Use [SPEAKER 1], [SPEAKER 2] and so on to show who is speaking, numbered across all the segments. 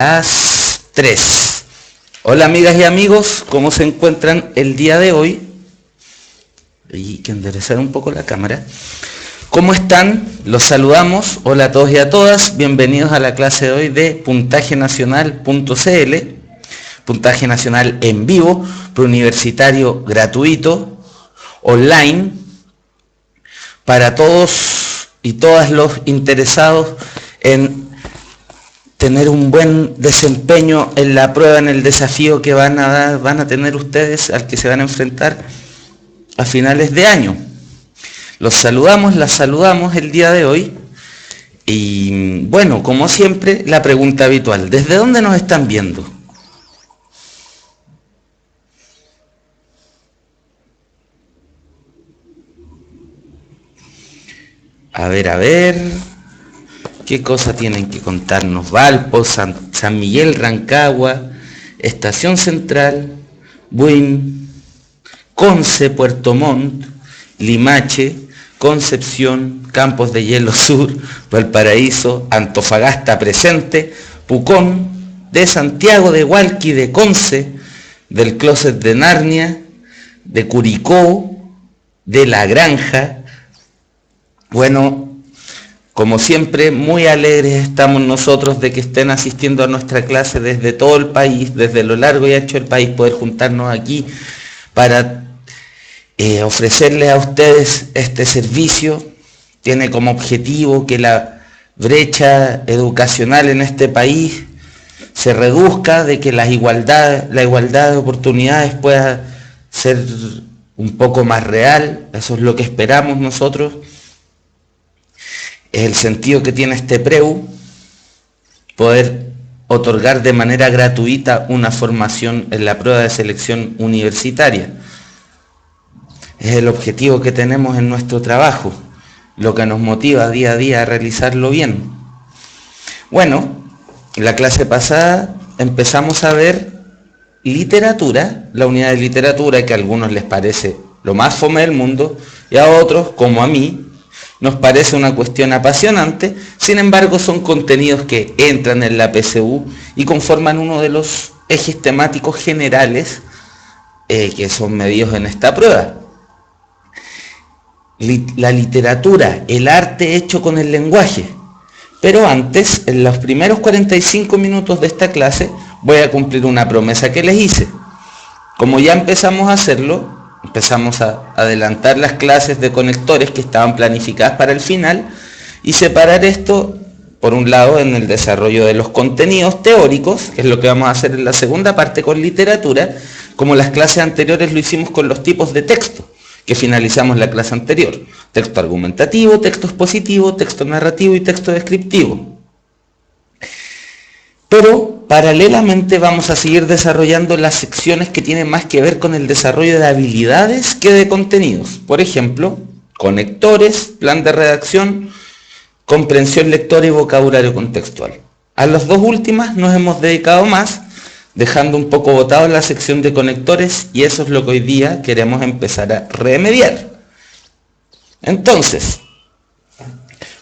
[SPEAKER 1] Las 3. Hola amigas y amigos, ¿cómo se encuentran el día de hoy? Hay que enderezar un poco la cámara. ¿Cómo están? Los saludamos. Hola a todos y a todas. Bienvenidos a la clase de hoy de puntajenacional.cl. Puntaje nacional en vivo, preuniversitario gratuito, online, para todos y todas los interesados en tener un buen desempeño en la prueba, en el desafío que van a tener ustedes, al que se van a enfrentar a finales de año. Los saludamos, las saludamos el día de hoy. Y bueno, como siempre, la pregunta habitual: ¿desde dónde nos están viendo? A ver, ¿qué cosa tienen que contarnos? Valpo, San Miguel, Rancagua, Estación Central, Buin, Conce, Puerto Montt, Limache, Concepción, Campos de Hielo Sur, Valparaíso, Antofagasta presente, Pucón, de Santiago, de Hualqui, de Conce, del Closet de Narnia, de Curicó, de La Granja. Bueno, como siempre, muy alegres estamos nosotros de que estén asistiendo a nuestra clase desde todo el país, desde lo largo y ancho del país, poder juntarnos aquí para ofrecerles a ustedes este servicio. Tiene como objetivo que la brecha educacional en este país se reduzca, de que la igualdad de oportunidades pueda ser un poco más real. Eso es lo que esperamos nosotros. Es el sentido que tiene este PREU, poder otorgar de manera gratuita una formación en la prueba de selección universitaria. Es el objetivo que tenemos en nuestro trabajo, lo que nos motiva día a día a realizarlo bien. Bueno, en la clase pasada empezamos a ver literatura, la unidad de literatura, que a algunos les parece lo más fome del mundo, y a otros, como a mí, nos parece una cuestión apasionante. Sin embargo, son contenidos que entran en la PSU y conforman uno de los ejes temáticos generales que son medidos en esta prueba. La literatura, el arte hecho con el lenguaje. Pero antes, en los primeros 45 minutos de esta clase, voy a cumplir una promesa que les hice. Como ya empezamos a hacerlo, empezamos a adelantar las clases de conectores que estaban planificadas para el final y separar esto, por un lado, en el desarrollo de los contenidos teóricos, que es lo que vamos a hacer en la segunda parte con literatura, como las clases anteriores lo hicimos con los tipos de texto, que finalizamos la clase anterior: texto argumentativo, texto expositivo, texto narrativo y texto descriptivo. Pero paralelamente vamos a seguir desarrollando las secciones que tienen más que ver con el desarrollo de habilidades que de contenidos. Por ejemplo, conectores, plan de redacción, comprensión lectora y vocabulario contextual. A las dos últimas nos hemos dedicado más, dejando un poco botado la sección de conectores, y eso es lo que hoy día queremos empezar a remediar. Entonces,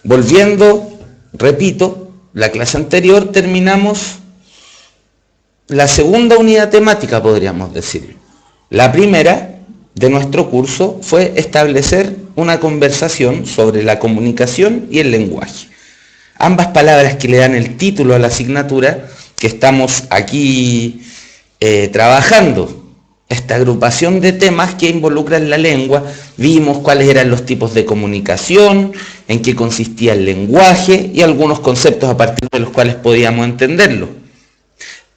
[SPEAKER 1] volviendo, repito, la clase anterior terminamos la segunda unidad temática, podríamos decir. La primera de nuestro curso fue establecer una conversación sobre la comunicación y el lenguaje. Ambas palabras que le dan el título a la asignatura que estamos aquí trabajando. Esta agrupación de temas que involucran la lengua. Vimos cuáles eran los tipos de comunicación, en qué consistía el lenguaje y algunos conceptos a partir de los cuales podíamos entenderlo.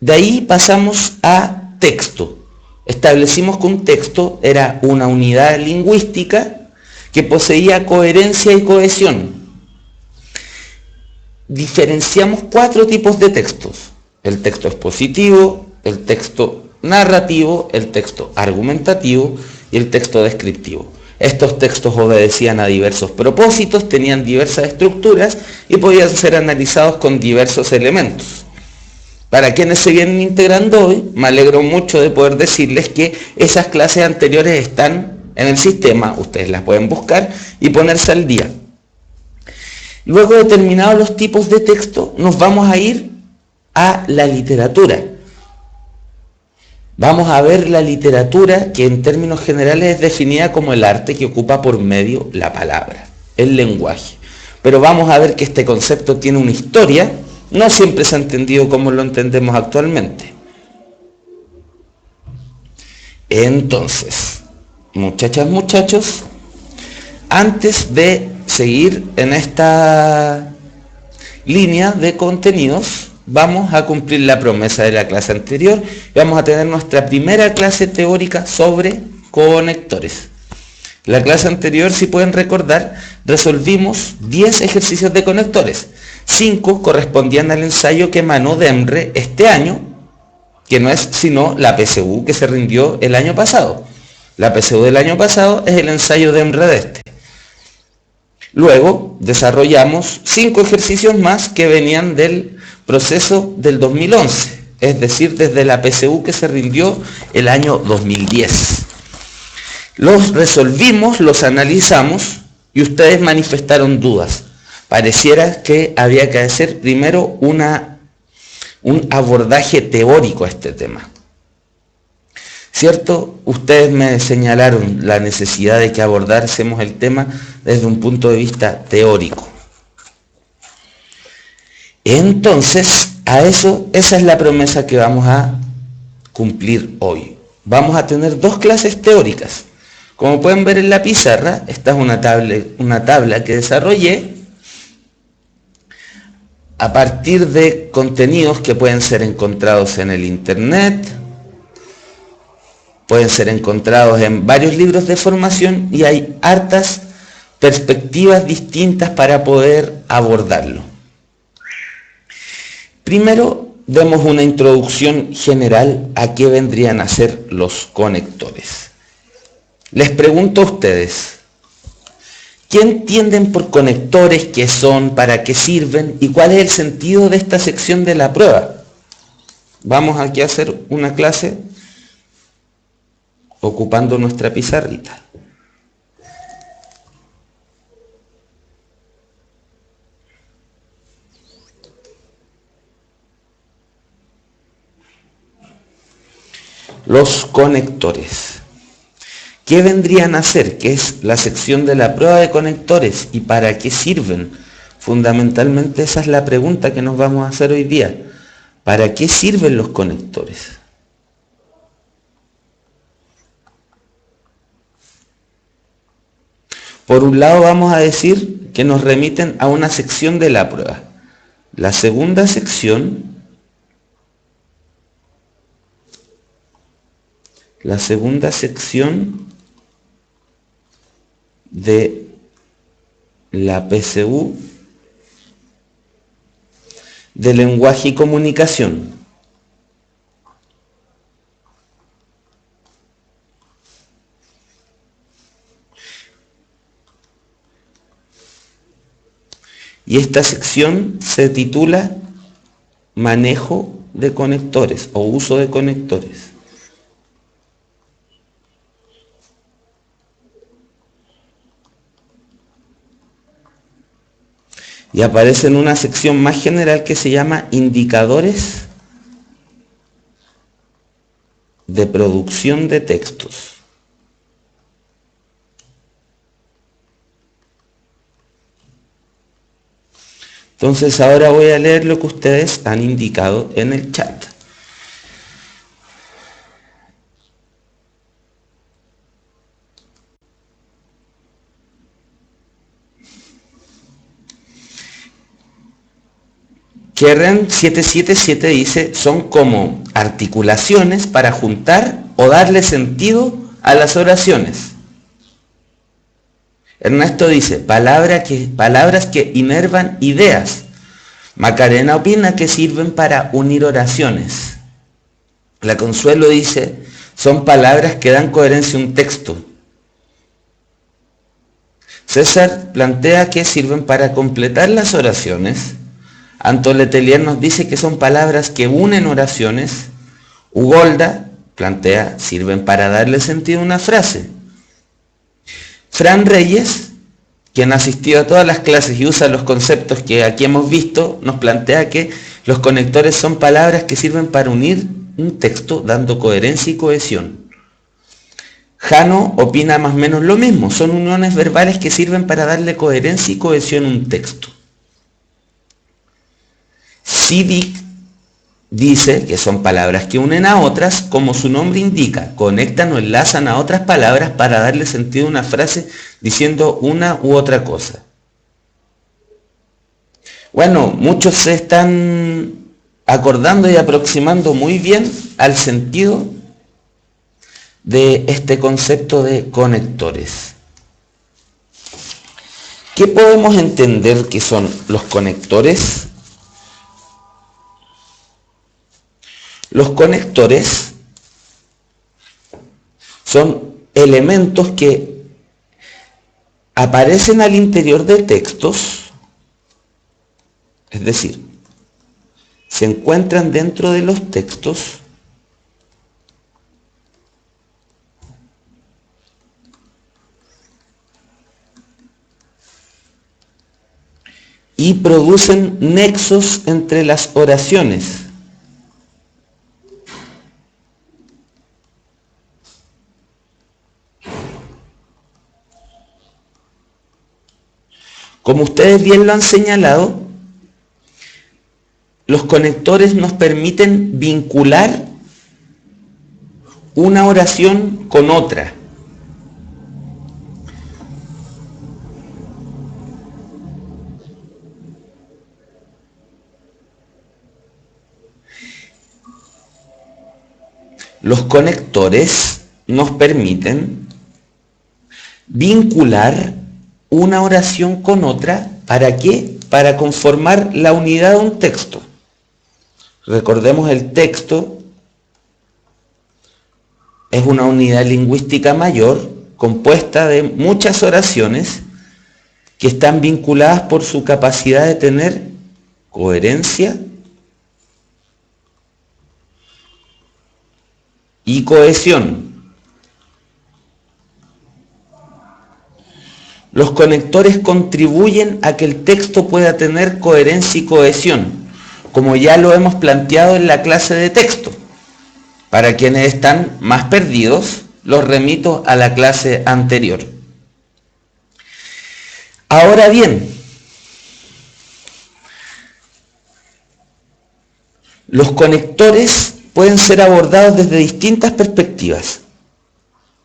[SPEAKER 1] De ahí pasamos a texto. Establecimos que un texto era una unidad lingüística que poseía coherencia y cohesión. Diferenciamos 4 tipos de textos: el texto expositivo, el texto narrativo, el texto argumentativo y el texto descriptivo. Estos textos obedecían a diversos propósitos, tenían diversas estructuras y podían ser analizados con diversos elementos. Para quienes se vienen integrando hoy, me alegro mucho de poder decirles que esas clases anteriores están en el sistema, ustedes las pueden buscar y ponerse al día. Luego de terminados los tipos de texto, nos vamos a ir a la literatura. Vamos a ver la literatura, que en términos generales es definida como el arte que ocupa por medio la palabra, el lenguaje. Pero vamos a ver que este concepto tiene una historia, no siempre se ha entendido como lo entendemos actualmente. Entonces, muchachas, muchachos, antes de seguir en esta línea de contenidos, vamos a cumplir la promesa de la clase anterior y vamos a tener nuestra primera clase teórica sobre conectores. La clase anterior, si pueden recordar, resolvimos 10 ejercicios de conectores. 5 correspondían al ensayo que emanó de EMRE este año, que no es sino la PSU que se rindió el año pasado. La PSU del año pasado es el ensayo de EMRE de este. Luego desarrollamos 5 ejercicios más que venían del proceso del 2011, es decir, desde la PSU que se rindió el año 2010. Los resolvimos, los analizamos y ustedes manifestaron dudas. Pareciera que había que hacer primero un abordaje teórico a este tema. ¿Cierto? Ustedes me señalaron la necesidad de que abordásemos el tema desde un punto de vista teórico. Entonces, esa es la promesa que vamos a cumplir hoy. Vamos a tener 2 clases teóricas. Como pueden ver en la pizarra, esta es una tabla que desarrollé a partir de contenidos que pueden ser encontrados en el internet, pueden ser encontrados en varios libros de formación y hay hartas perspectivas distintas para poder abordarlo. Primero, demos una introducción general a qué vendrían a ser los conectores. Les pregunto a ustedes, ¿qué entienden por conectores? ¿Qué son? ¿Para qué sirven? ¿Y cuál es el sentido de esta sección de la prueba? Vamos aquí a hacer una clase ocupando nuestra pizarrita. Los conectores. ¿Qué vendrían a ser? ¿Qué es la sección de la prueba de conectores? ¿Y para qué sirven? Fundamentalmente esa es la pregunta que nos vamos a hacer hoy día. ¿Para qué sirven los conectores? Por un lado vamos a decir que nos remiten a una sección de la prueba. La segunda sección de la PSU de lenguaje y comunicación. Y esta sección se titula Manejo de conectores o uso de conectores. Y aparece en una sección más general que se llama Indicadores de producción de textos. Entonces ahora voy a leer lo que ustedes han indicado en el chat. Keren 777 dice, son como articulaciones para juntar o darle sentido a las oraciones. Ernesto dice, palabras que inervan ideas. Macarena opina que sirven para unir oraciones. La Consuelo dice, son palabras que dan coherencia a un texto. César plantea que sirven para completar las oraciones. Anton Letelier nos dice que son palabras que unen oraciones. Ugolda plantea, sirven para darle sentido a una frase. Fran Reyes, quien ha asistido a todas las clases y usa los conceptos que aquí hemos visto, nos plantea que Los conectores son palabras que sirven para unir un texto dando coherencia y cohesión. Jano opina más o menos lo mismo, son uniones verbales que sirven para darle coherencia y cohesión a un texto. Sidik dice que son palabras que unen a otras, como su nombre indica, conectan o enlazan a otras palabras para darle sentido a una frase diciendo una u otra cosa. Bueno, muchos se están acordando y aproximando muy bien al sentido de este concepto de conectores. ¿Qué podemos entender que son los conectores? Los conectores son elementos que aparecen al interior de textos, es decir, se encuentran dentro de los textos y producen nexos entre las oraciones. Como ustedes bien lo han señalado, los conectores nos permiten vincular una oración con otra. Los conectores nos permiten vincular una oración con otra. ¿Para qué? Para conformar la unidad de un texto. Recordemos, el texto es una unidad lingüística mayor compuesta de muchas oraciones que están vinculadas por su capacidad de tener coherencia y cohesión. Los conectores contribuyen a que el texto pueda tener coherencia y cohesión, como ya lo hemos planteado en la clase de texto. Para quienes están más perdidos, los remito a la clase anterior. Ahora bien, los conectores pueden ser abordados desde distintas perspectivas.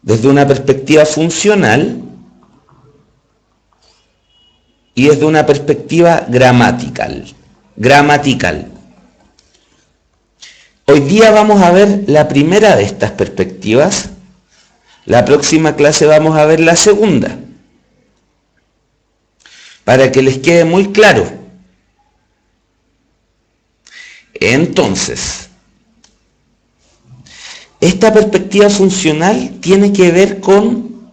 [SPEAKER 1] Desde una perspectiva funcional y desde una perspectiva gramatical. Hoy día vamos a ver la primera de estas perspectivas. La próxima clase vamos a ver la segunda, para que les quede muy claro. Entonces, esta perspectiva funcional tiene que ver con,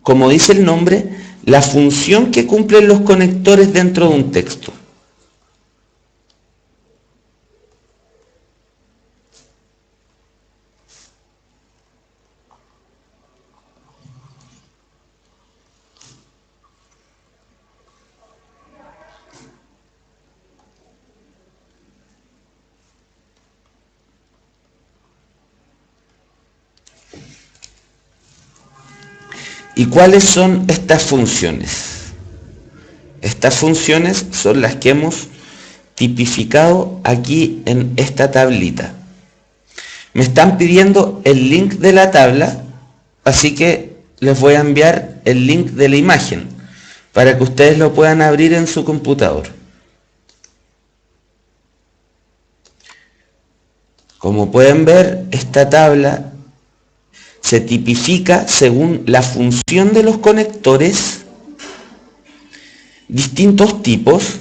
[SPEAKER 1] como dice el nombre, la función que cumplen los conectores dentro de un texto. ¿Y cuáles son estas funciones? Estas funciones son las que hemos tipificado aquí en esta tablita. Me están pidiendo el link de la tabla, así que les voy a enviar el link de la imagen para que ustedes lo puedan abrir en su computador. Como pueden ver, esta tabla se tipifica según la función de los conectores, distintos tipos.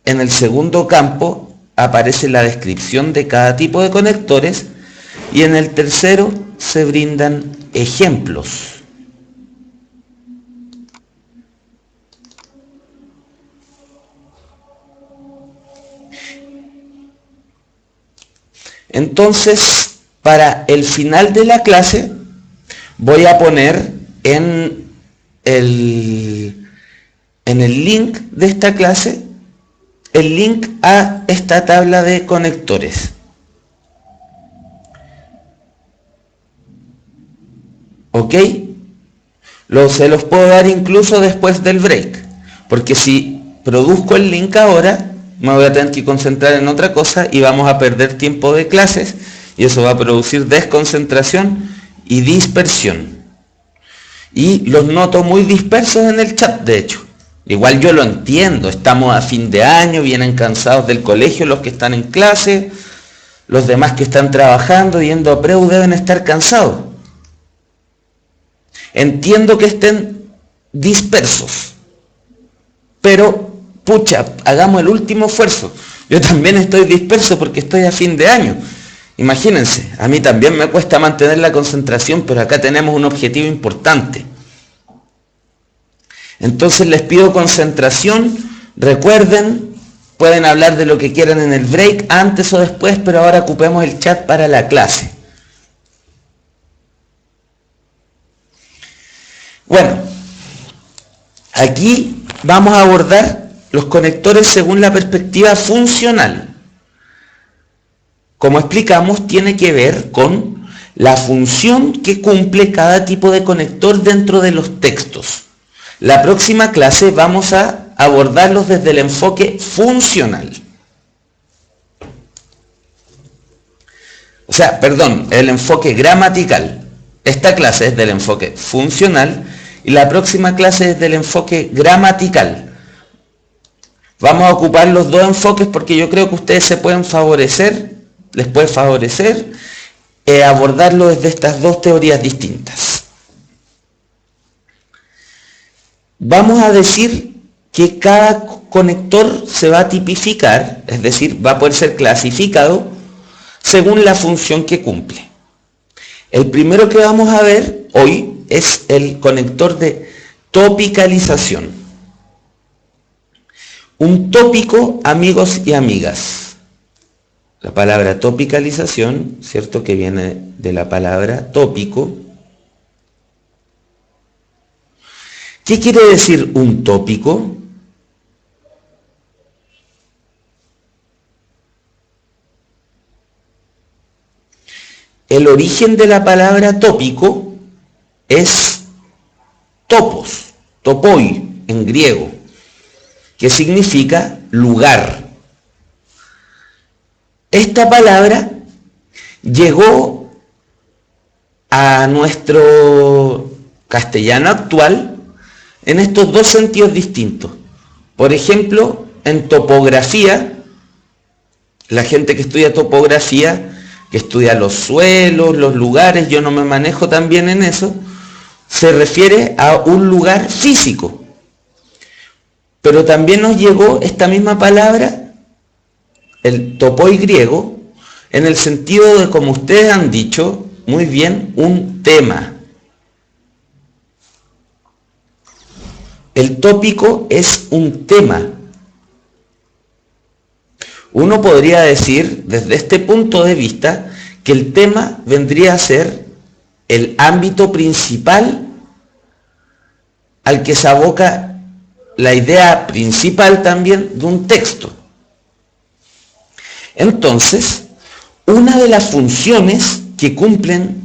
[SPEAKER 1] En el segundo campo aparece la descripción de cada tipo de conectores y en el tercero se brindan ejemplos. Entonces, para el final de la clase voy a poner en el link de esta clase el link a esta tabla de conectores. ¿Ok? Se los puedo dar incluso después del break, porque si produzco el link ahora, me voy a tener que concentrar en otra cosa y vamos a perder tiempo de clases y eso va a producir desconcentración y dispersión. Y los noto muy dispersos en el chat, de hecho. Igual yo lo entiendo, estamos a fin de año, vienen cansados del colegio los que están en clase, los demás que están trabajando, yendo a preu, deben estar cansados. Entiendo que estén dispersos, pero pucha, hagamos el último esfuerzo. Yo también estoy disperso porque estoy a fin de año. Imagínense, a mí también me cuesta mantener la concentración, pero acá tenemos un objetivo importante. Entonces les pido concentración, recuerden, pueden hablar de lo que quieran en el break, antes o después, pero ahora ocupemos el chat para la clase. Bueno, aquí vamos a abordar los conectores según la perspectiva funcional. Como explicamos, tiene que ver con la función que cumple cada tipo de conector dentro de los textos. La próxima clase vamos a abordarlos desde el enfoque funcional. O sea, perdón, el enfoque gramatical. Esta clase es del enfoque funcional y la próxima clase es del enfoque gramatical. Vamos a ocupar los dos enfoques porque yo creo que ustedes se pueden favorecer, les puede favorecer abordarlo desde estas dos teorías distintas. Vamos a decir que cada conector se va a tipificar, es decir, va a poder ser clasificado según la función que cumple. El primero que vamos a ver hoy es el conector de topicalización. Un tópico, amigos y amigas. La palabra topicalización, ¿cierto? Que viene de la palabra tópico. ¿Qué quiere decir un tópico? El origen de la palabra tópico es topos, topoi en griego, que significa lugar. Esta palabra llegó a nuestro castellano actual en estos dos sentidos distintos. Por ejemplo, en topografía, la gente que estudia topografía, que estudia los suelos, los lugares, yo no me manejo tan bien en eso, se refiere a un lugar físico. Pero también nos llegó esta misma palabra, el topoi griego, en el sentido de, como ustedes han dicho muy bien, un tema. El tópico es un tema. Uno podría decir, desde este punto de vista, que el tema vendría a ser el ámbito principal al que se aboca la idea principal también de un texto. Entonces, una de las funciones que cumplen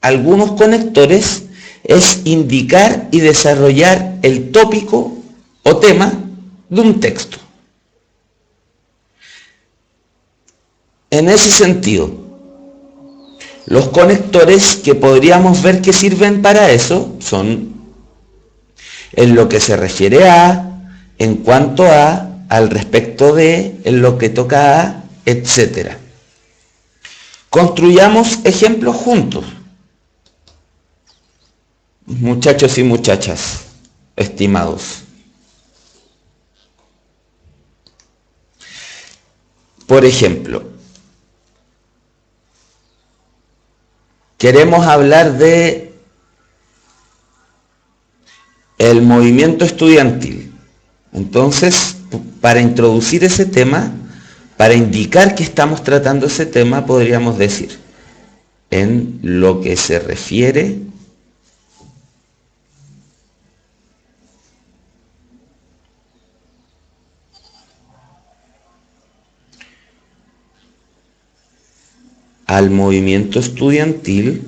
[SPEAKER 1] algunos conectores es indicar y desarrollar el tópico o tema de un texto. En ese sentido, los conectores que podríamos ver que sirven para eso son en lo que se refiere a, en cuanto a, al respecto de, en lo que toca a, etc. Construyamos ejemplos juntos. Muchachos y muchachas, estimados. Por ejemplo, queremos hablar de el movimiento estudiantil. Entonces, para introducir ese tema, para indicar que estamos tratando ese tema, podríamos decir, en lo que se refiere al movimiento estudiantil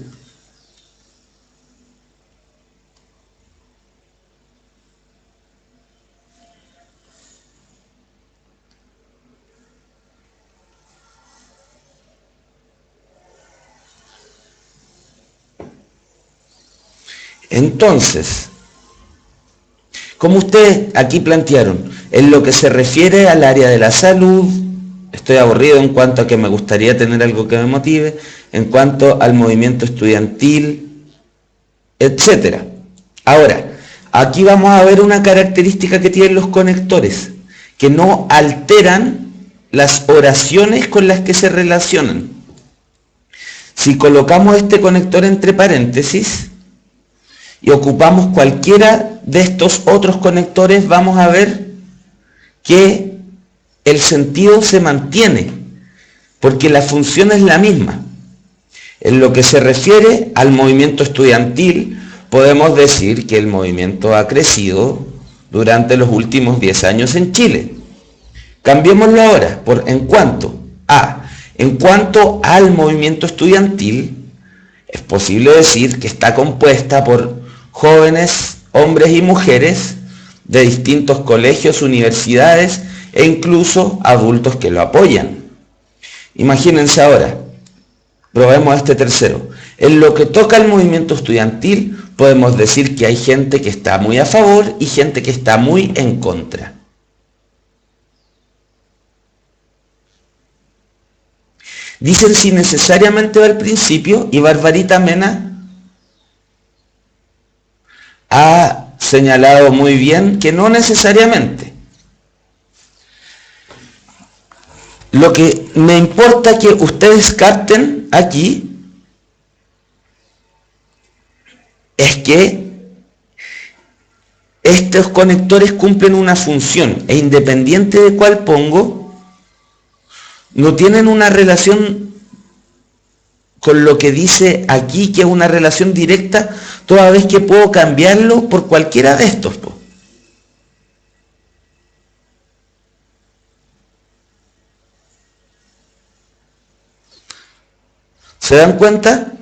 [SPEAKER 1] entonces, como ustedes aquí plantearon, en lo que se refiere al área de la salud, estoy aburrido en cuanto a que me gustaría tener algo que me motive, en cuanto al movimiento estudiantil, etc. Ahora, aquí vamos a ver una característica que tienen los conectores, que no alteran las oraciones con las que se relacionan. Si colocamos este conector entre paréntesis y ocupamos cualquiera de estos otros conectores, vamos a ver que el sentido se mantiene, porque la función es la misma. En lo que se refiere al movimiento estudiantil, podemos decir que el movimiento ha crecido durante los últimos 10 años en Chile. Cambiémoslo ahora por en cuanto al movimiento estudiantil, es posible decir que está compuesta por jóvenes, hombres y mujeres de distintos colegios, universidades e incluso adultos que lo apoyan. Imagínense ahora, probemos este tercero. En lo que toca al movimiento estudiantil, podemos decir que hay gente que está muy a favor y gente que está muy en contra. Dicen si necesariamente va al principio, y Barbarita Mena ha señalado muy bien que no necesariamente. Lo que me importa que ustedes capten aquí es que estos conectores cumplen una función e independiente de cuál pongo, no tienen una relación con lo que dice aquí, que es una relación directa, toda vez que puedo cambiarlo por cualquiera de estos. ¿Se dan cuenta?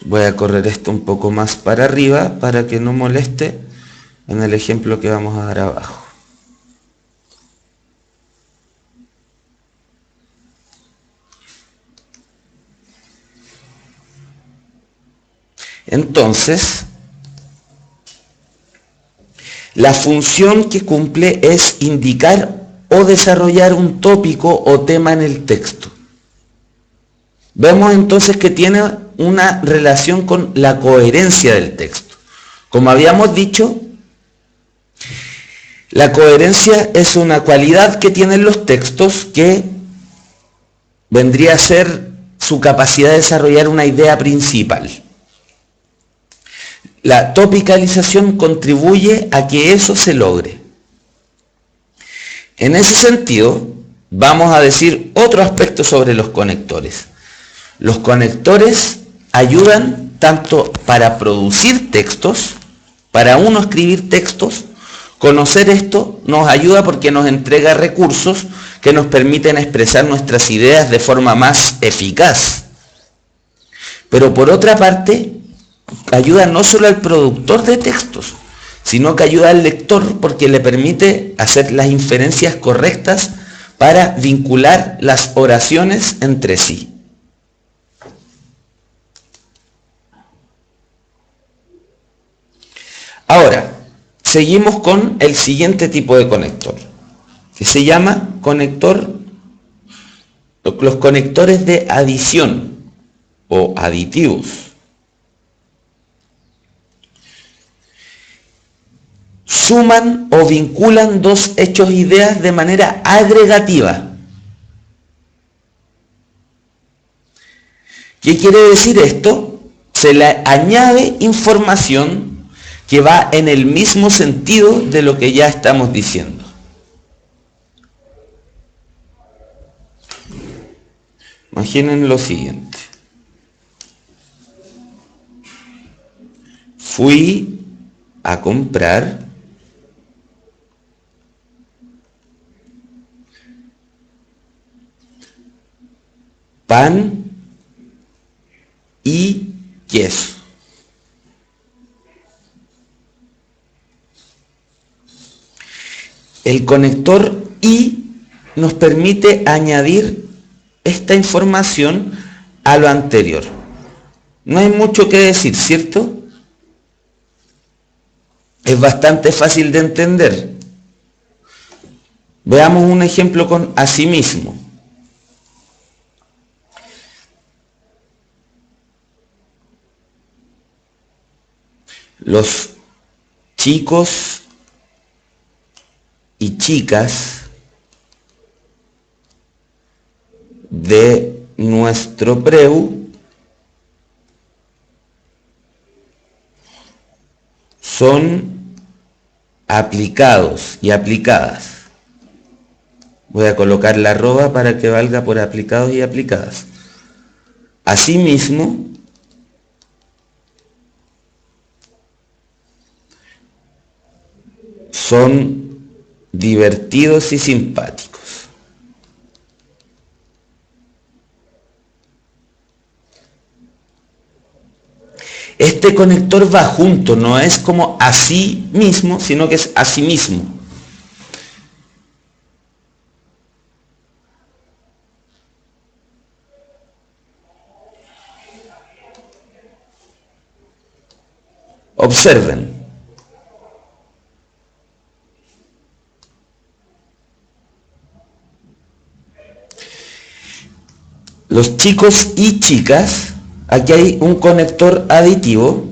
[SPEAKER 1] Voy a correr esto un poco más para arriba para que no moleste en el ejemplo que vamos a dar abajo. Entonces, la función que cumple es indicar o desarrollar un tópico o tema en el texto. Vemos entonces que tiene una relación con la coherencia del texto. Como habíamos dicho, la coherencia es una cualidad que tienen los textos que vendría a ser su capacidad de desarrollar una idea principal. La topicalización contribuye a que eso se logre. En ese sentido, vamos a decir otro aspecto sobre los conectores. Los conectores ayudan tanto para producir textos, para uno escribir textos. Conocer esto nos ayuda porque nos entrega recursos que nos permiten expresar nuestras ideas de forma más eficaz. Pero por otra parte, ayuda no solo al productor de textos, sino que ayuda al lector porque le permite hacer las inferencias correctas para vincular las oraciones entre sí. Ahora, seguimos con el siguiente tipo de conector, que se llama los conectores de adición o aditivos. Suman o vinculan dos hechos, ideas de manera agregativa. ¿Qué quiere decir esto? Se le añade información que va en el mismo sentido de lo que ya estamos diciendo. Imaginen lo siguiente. Fui a comprar pan y queso. El conector y nos permite añadir esta información a lo anterior. No hay mucho que decir, ¿cierto? Es bastante fácil de entender. Veamos un ejemplo con asimismo. Los chicos y chicas de nuestro preu son aplicados y aplicadas. Voy a colocar la arroba para que valga por aplicados y aplicadas. Asimismo, son divertidos y simpáticos. Este conector va junto, no es como así mismo, sino que es así mismo. Observen. Los chicos y chicas, aquí hay un conector aditivo.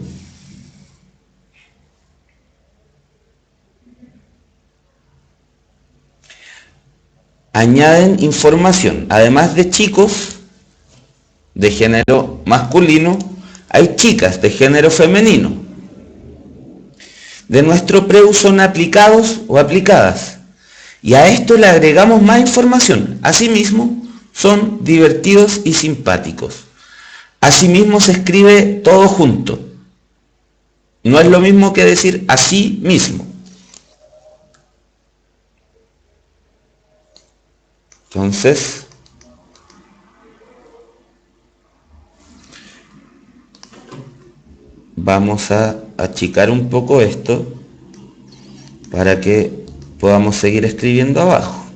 [SPEAKER 1] Añaden información, además de chicos de género masculino, hay chicas de género femenino. De nuestro preu son aplicados o aplicadas. Y a esto le agregamos más información. Asimismo, son divertidos y simpáticos. Asimismo se escribe todo junto. No es lo mismo que decir así mismo. Entonces, vamos a achicar un poco esto para que podamos seguir escribiendo abajo.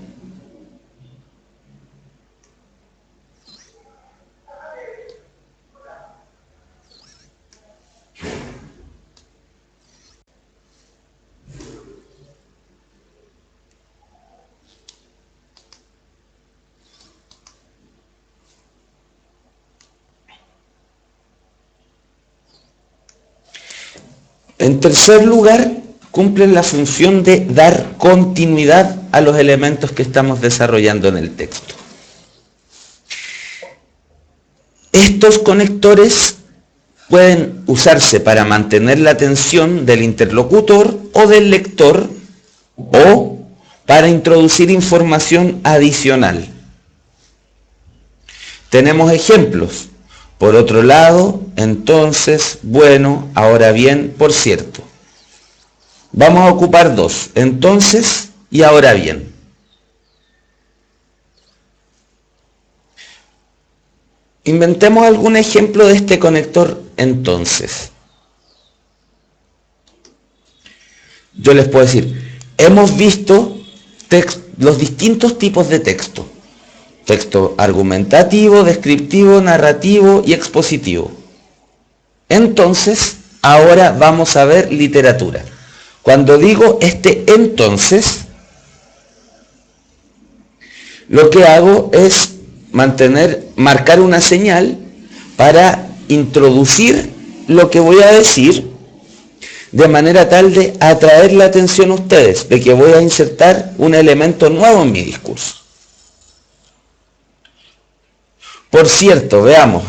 [SPEAKER 1] En tercer lugar, cumplen la función de dar continuidad a los elementos que estamos desarrollando en el texto. Estos conectores pueden usarse para mantener la atención del interlocutor o del lector o para introducir información adicional. Tenemos ejemplos. Por otro lado, entonces, bueno, ahora bien, por cierto. Vamos a ocupar dos, entonces y ahora bien. Inventemos algún ejemplo de este conector entonces. Yo les puedo decir, hemos visto los distintos tipos de texto. Texto argumentativo, descriptivo, narrativo y expositivo. Entonces, ahora vamos a ver literatura. Cuando digo entonces, lo que hago es marcar una señal para introducir lo que voy a decir de manera tal de atraer la atención a ustedes, de que voy a insertar un elemento nuevo en mi discurso. Por cierto, veamos.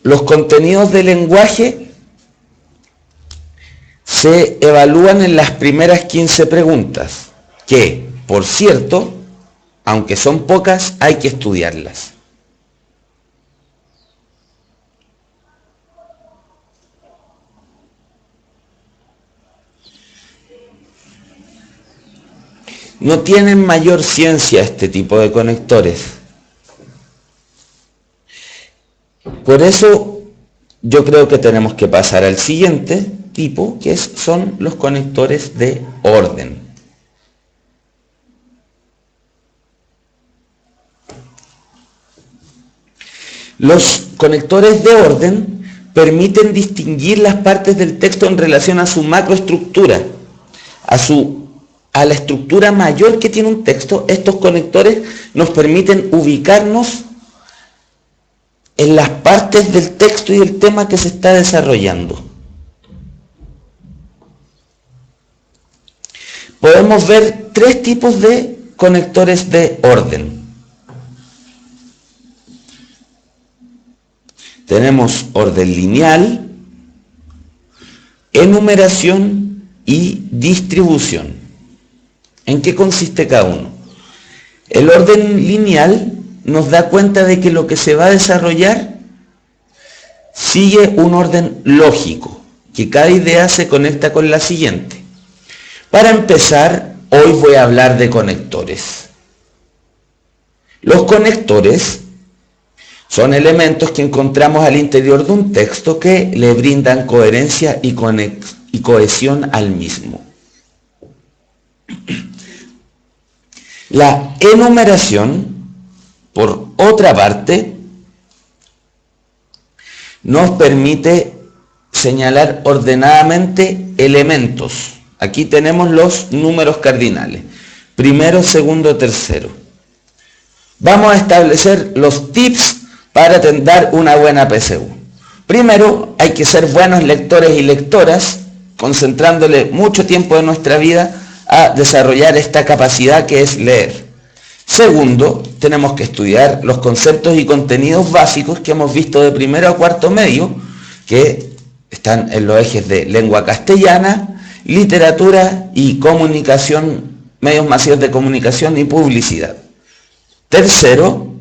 [SPEAKER 1] Los contenidos del lenguaje se evalúan en las primeras 15 preguntas, que, por cierto, aunque son pocas, hay que estudiarlas. No tienen mayor ciencia este tipo de conectores. Por eso yo creo que tenemos que pasar al siguiente tipo, que son los conectores de orden. Los conectores de orden permiten distinguir las partes del texto en relación a su macroestructura, a la estructura mayor que tiene un texto. Estos conectores nos permiten ubicarnos en las partes del texto y del tema que se está desarrollando. Podemos ver tres tipos de conectores de orden. Tenemos orden lineal, enumeración y distribución. ¿En qué consiste cada uno? El orden lineal nos da cuenta de que lo que se va a desarrollar sigue un orden lógico, que cada idea se conecta con la siguiente. Para empezar, hoy voy a hablar de conectores. Los conectores son elementos que encontramos al interior de un texto que le brindan coherencia y cohesión al mismo. La enumeración, por otra parte, nos permite señalar ordenadamente elementos. Aquí tenemos los números cardinales: primero, segundo, tercero. Vamos a establecer los tips para dar una buena PSU. Primero, hay que ser buenos lectores y lectoras, concentrándole mucho tiempo de nuestra vida a desarrollar esta capacidad que es leer. Segundo, tenemos que estudiar los conceptos y contenidos básicos que hemos visto de primero a cuarto medio, que están en los ejes de lengua castellana, literatura y comunicación, medios masivos de comunicación y publicidad. Tercero,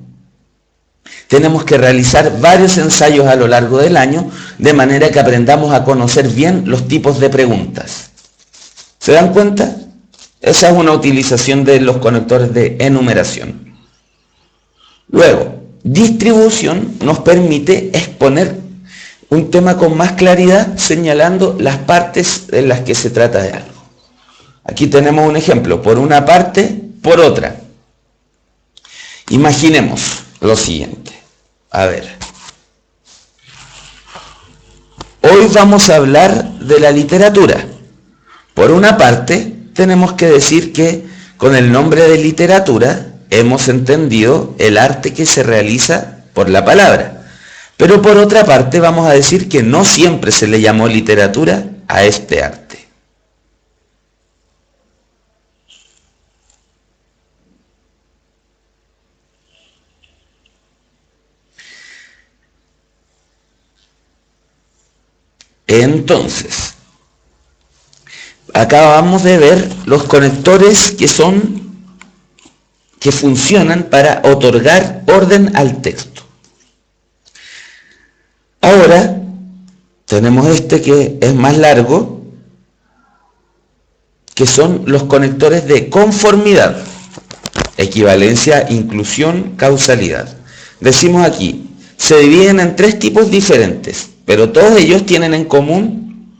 [SPEAKER 1] tenemos que realizar varios ensayos a lo largo del año, de manera que aprendamos a conocer bien los tipos de preguntas. ¿Se dan cuenta? Esa es una utilización de los conectores de enumeración. Luego, distribución nos permite exponer un tema con más claridad, señalando las partes en las que se trata de algo. Aquí tenemos un ejemplo: por una parte, por otra. Imaginemos lo siguiente. A ver. Hoy vamos a hablar de la literatura. Por una parte, tenemos que decir que con el nombre de literatura hemos entendido el arte que se realiza por la palabra. Pero por otra parte vamos a decir que no siempre se le llamó literatura a este arte. Entonces, acabamos de ver los conectores que funcionan para otorgar orden al texto. Ahora tenemos este que es más largo, que son los conectores de conformidad: equivalencia, inclusión, causalidad. Decimos aquí, se dividen en tres tipos diferentes, pero todos ellos tienen en común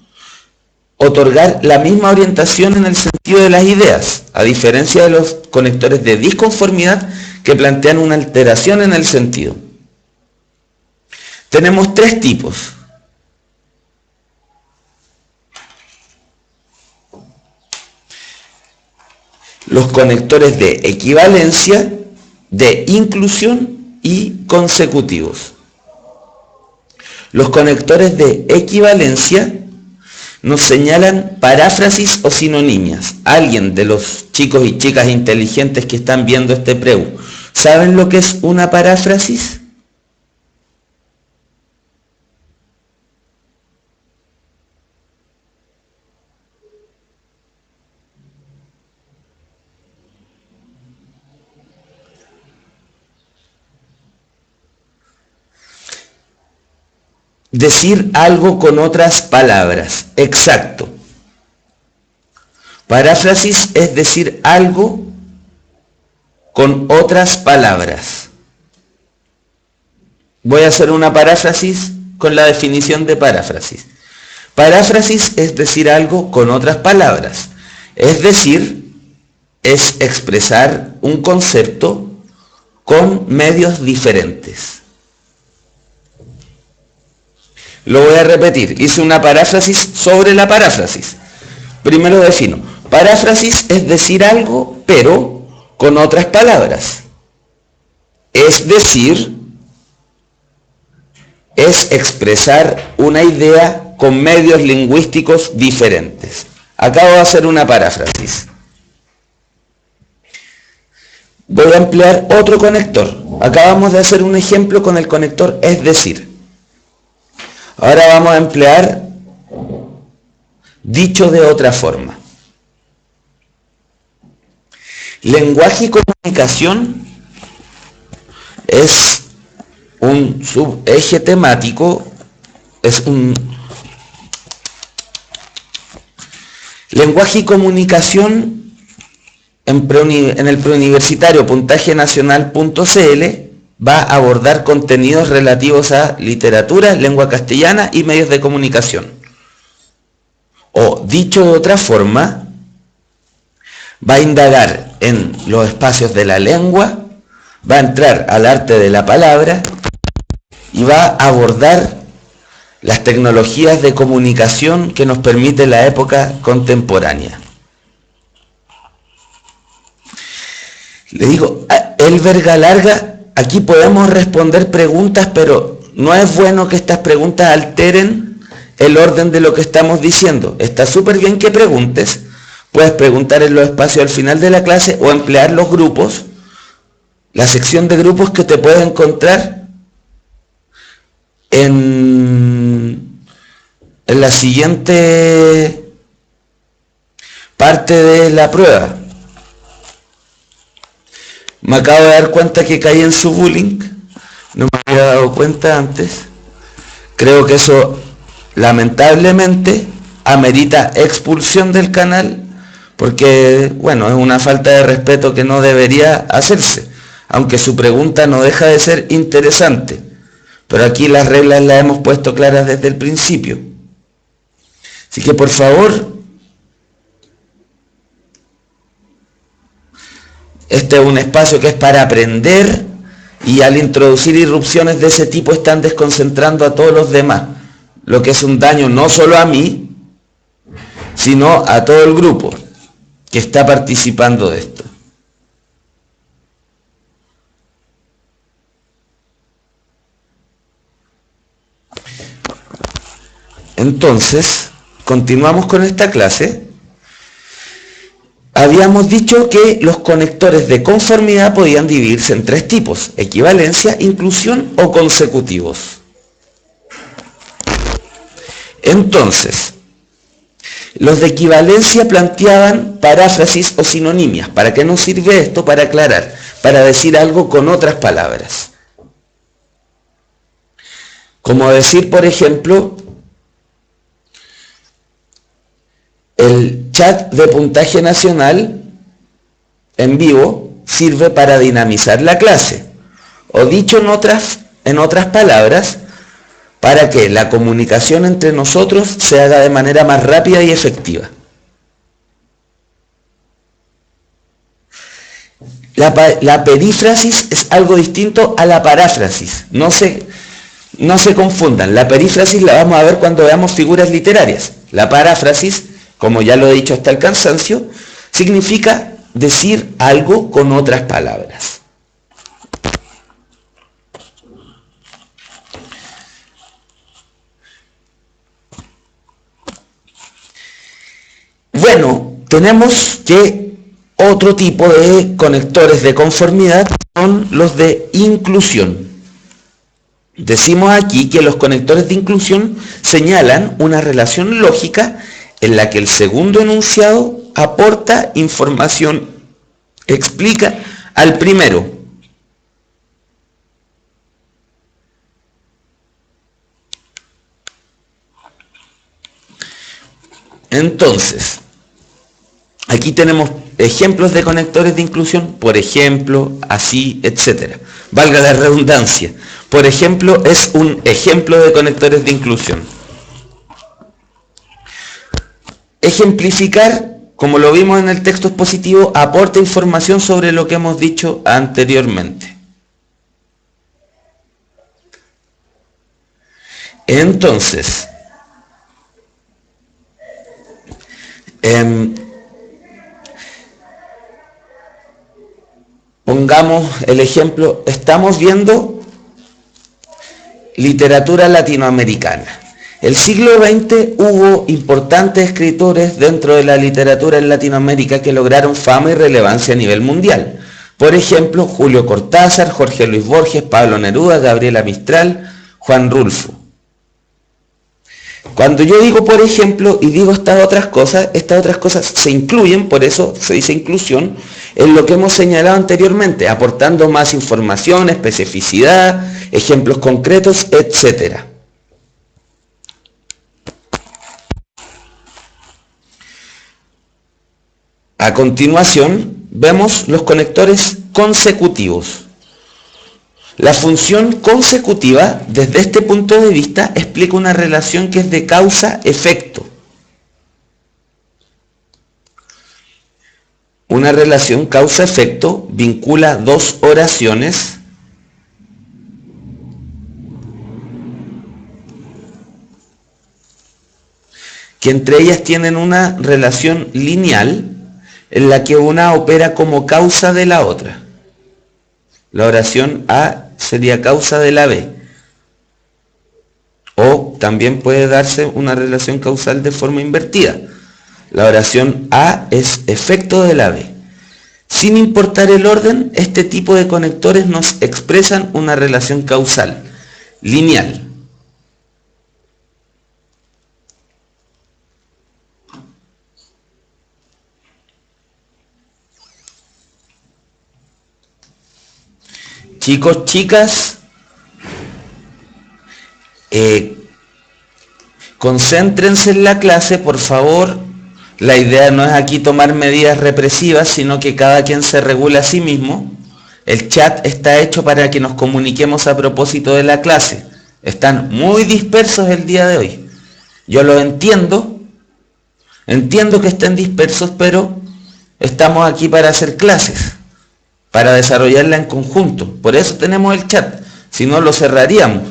[SPEAKER 1] otorgar la misma orientación en el sentido de las ideas, a diferencia de los conectores de disconformidad, que plantean una alteración en el sentido. Tenemos tres tipos. Los conectores de equivalencia, de inclusión y consecutivos. Los conectores de equivalencia nos señalan paráfrasis o sinonimias. ¿Alguien de los chicos y chicas inteligentes que están viendo este preu saben lo que es una paráfrasis? Decir algo con otras palabras. Exacto. Paráfrasis es decir algo con otras palabras. Voy a hacer una paráfrasis con la definición de paráfrasis. Paráfrasis es decir algo con otras palabras. Es decir, es expresar un concepto con medios diferentes. Lo voy a repetir. Hice una paráfrasis sobre la paráfrasis. Primero defino. Paráfrasis es decir algo, pero con otras palabras. Es decir, es expresar una idea con medios lingüísticos diferentes. Acabo de hacer una paráfrasis. Voy a emplear otro conector. Acabamos de hacer un ejemplo con el conector es decir. Ahora vamos a emplear dicho de otra forma. Lenguaje y comunicación es un subeje temático, lenguaje y comunicación en el preuniversitario puntajenacional.cl va a abordar contenidos relativos a literatura, lengua castellana y medios de comunicación. O dicho de otra forma, va a indagar en los espacios de la lengua, va a entrar al arte de la palabra y va a abordar las tecnologías de comunicación que nos permite la época contemporánea. Le digo, el verga larga, aquí podemos responder preguntas, pero no es bueno que estas preguntas alteren el orden de lo que estamos diciendo. Está súper bien que preguntes, puedes preguntar en los espacios al final de la clase o emplear los grupos, la sección de grupos que te puedes encontrar en la siguiente parte de la prueba. Me acabo de dar cuenta que caí en su bullying, no me había dado cuenta antes. Creo que eso lamentablemente amerita expulsión del canal porque, bueno, es una falta de respeto que no debería hacerse, aunque su pregunta no deja de ser interesante. Pero aquí las reglas las hemos puesto claras desde el principio. Así que por favor, este es un espacio que es para aprender y al introducir irrupciones de ese tipo están desconcentrando a todos los demás, lo que es un daño no solo a mí, sino a todo el grupo que está participando de esto. Entonces, continuamos con esta clase. Habíamos dicho que los conectores de conformidad podían dividirse en tres tipos: equivalencia, inclusión o consecutivos. Entonces, los de equivalencia planteaban paráfrasis o sinonimias. ¿Para qué nos sirve esto? Para aclarar, para decir algo con otras palabras. Como decir, por ejemplo, el chat de Puntaje Nacional en vivo sirve para dinamizar la clase. O dicho en otras palabras, para que la comunicación entre nosotros se haga de manera más rápida y efectiva. La perífrasis es algo distinto a la paráfrasis. No se confundan. La perífrasis la vamos a ver cuando veamos figuras literarias. La paráfrasis, como ya lo he dicho hasta el cansancio, significa decir algo con otras palabras. Bueno, tenemos que otro tipo de conectores de conformidad son los de inclusión. Decimos aquí que los conectores de inclusión señalan una relación lógica en la que el segundo enunciado aporta información, explica al primero. Entonces, aquí tenemos ejemplos de conectores de inclusión, por ejemplo, así, etcétera. Valga la redundancia. Por ejemplo, es un ejemplo de conectores de inclusión. Ejemplificar, como lo vimos en el texto expositivo, aporta información sobre lo que hemos dicho anteriormente. Entonces, pongamos el ejemplo, estamos viendo literatura latinoamericana. El siglo XX hubo importantes escritores dentro de la literatura en Latinoamérica que lograron fama y relevancia a nivel mundial. Por ejemplo, Julio Cortázar, Jorge Luis Borges, Pablo Neruda, Gabriela Mistral, Juan Rulfo. Cuando yo digo por ejemplo y digo estas otras cosas se incluyen, por eso se dice inclusión, en lo que hemos señalado anteriormente, aportando más información, especificidad, ejemplos concretos, etc. A continuación, vemos los conectores consecutivos. La función consecutiva, desde este punto de vista, explica una relación que es de causa-efecto. Una relación causa-efecto vincula dos oraciones que entre ellas tienen una relación lineal en la que una opera como causa de la otra. La oración A sería causa de la B. O también puede darse una relación causal de forma invertida. La oración A es efecto de la B. Sin importar el orden, este tipo de conectores nos expresan una relación causal, lineal. Chicos, chicas, concéntrense en la clase, por favor. La idea no es aquí tomar medidas represivas, sino que cada quien se regule a sí mismo. El chat está hecho para que nos comuniquemos a propósito de la clase. Están muy dispersos el día de hoy. Yo lo entiendo que estén dispersos, pero estamos aquí para hacer clases, para desarrollarla en conjunto. Por eso tenemos el chat, si no lo cerraríamos.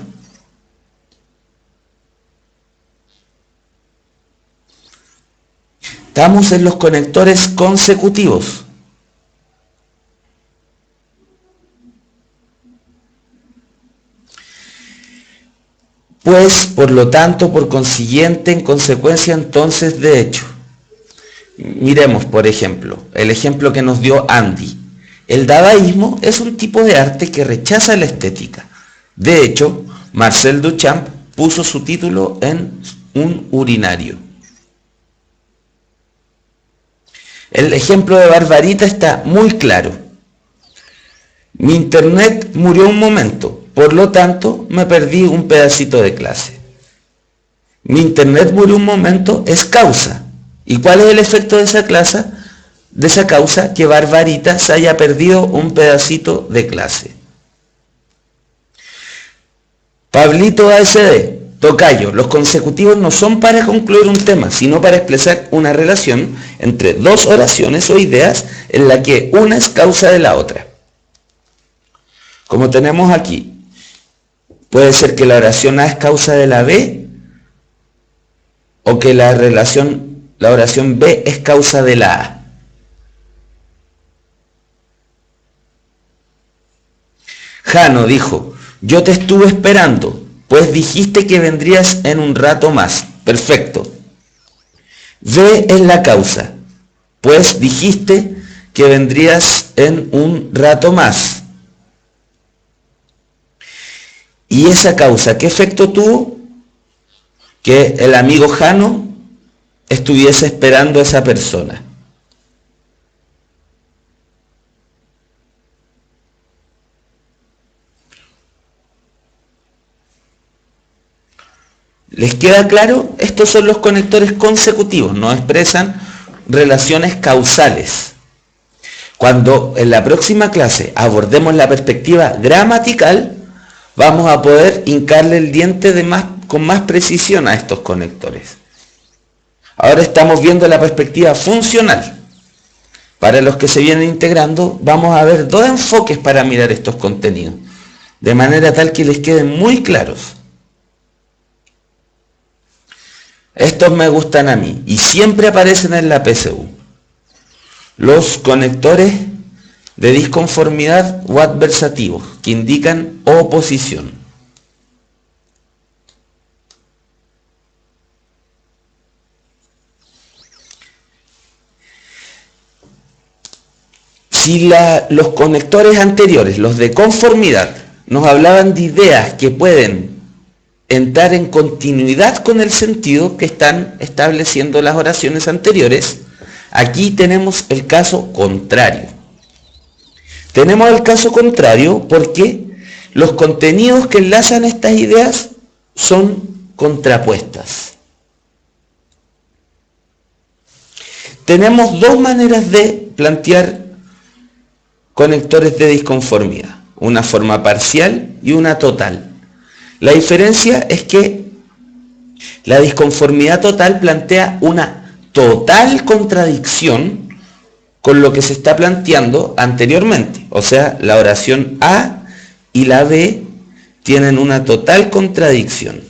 [SPEAKER 1] Estamos en los conectores consecutivos. Pues, por lo tanto, por consiguiente, en consecuencia, entonces, de hecho. Miremos, por ejemplo, el ejemplo que nos dio Andy. El dadaísmo es un tipo de arte que rechaza la estética. De hecho, Marcel Duchamp puso su título en un urinario. El ejemplo de Barbarita está muy claro. Mi internet murió un momento, por lo tanto me perdí un pedacito de clase. Mi internet murió un momento es causa. ¿Y cuál es el efecto de esa clase? De esa causa, que Barbarita se haya perdido un pedacito de clase. Pablito ASD, tocayo, los consecutivos no son para concluir un tema, sino para expresar una relación entre dos oraciones o ideas en la que una es causa de la otra. Como tenemos aquí, puede ser que la oración A es causa de la B, o que la oración B es causa de la A. Jano dijo, yo te estuve esperando, pues dijiste que vendrías en un rato más. Perfecto. B es la causa, pues dijiste que vendrías en un rato más. ¿Y esa causa qué efecto tuvo? Que el amigo Jano estuviese esperando a esa persona. ¿Les queda claro? Estos son los conectores consecutivos, no expresan relaciones causales. Cuando en la próxima clase abordemos la perspectiva gramatical, vamos a poder hincarle el diente con más precisión a estos conectores. Ahora estamos viendo la perspectiva funcional. Para los que se vienen integrando, vamos a ver dos enfoques para mirar estos contenidos, de manera tal que les queden muy claros. Estos me gustan a mí y siempre aparecen en la PSU. Los conectores de disconformidad o adversativos, que indican oposición. Si los conectores anteriores, los de conformidad, nos hablaban de ideas que pueden entrar en continuidad con el sentido que están estableciendo las oraciones anteriores, aquí tenemos el caso contrario. Tenemos el caso contrario porque los contenidos que enlazan estas ideas son contrapuestas. Tenemos dos maneras de plantear conectores de disconformidad, una forma parcial y una total. La diferencia es que la disconformidad total plantea una total contradicción con lo que se está planteando anteriormente. O sea, la oración A y la B tienen una total contradicción.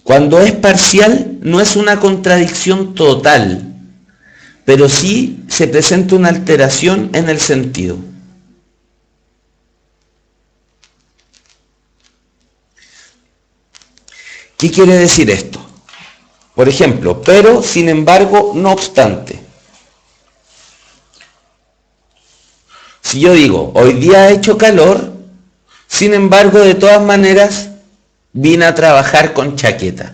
[SPEAKER 1] Cuando es parcial, no es una contradicción total, pero sí se presenta una alteración en el sentido. ¿Qué quiere decir esto? Por ejemplo, pero, sin embargo, no obstante. Si yo digo, hoy día ha hecho calor, sin embargo, de todas maneras, vine a trabajar con chaqueta.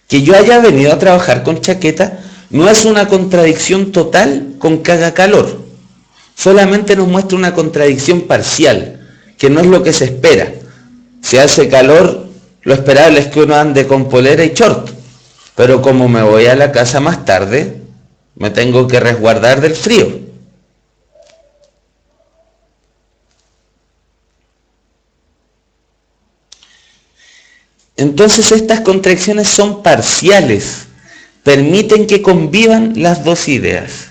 [SPEAKER 1] Que yo haya venido a trabajar con chaqueta no es una contradicción total con que haga calor. Solamente nos muestra una contradicción parcial, que no es lo que se espera. Si hace calor, lo esperable es que uno ande con polera y short. Pero como me voy a la casa más tarde, me tengo que resguardar del frío. Entonces estas contradicciones son parciales. Permiten que convivan las dos ideas.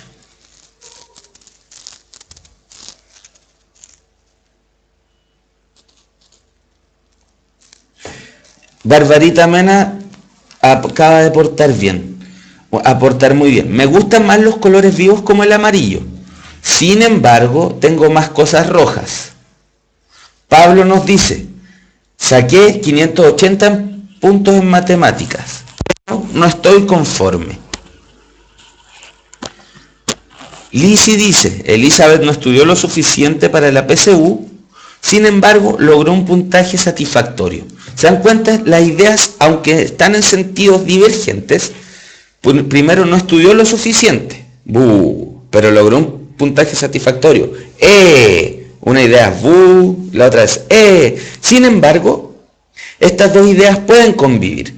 [SPEAKER 1] Barbarita Mena acaba de aportar muy bien. Me gustan más los colores vivos como el amarillo. Sin embargo, tengo más cosas rojas. Pablo nos dice, saqué 580 puntos en matemáticas. No estoy conforme. Lizzie dice, Elizabeth no estudió lo suficiente para la PSU, sin embargo, logró un puntaje satisfactorio. ¿Se dan cuenta? Las ideas, aunque están en sentidos divergentes, primero no estudió lo suficiente, pero logró un puntaje satisfactorio. Una idea es la otra es Sin embargo, estas dos ideas pueden convivir.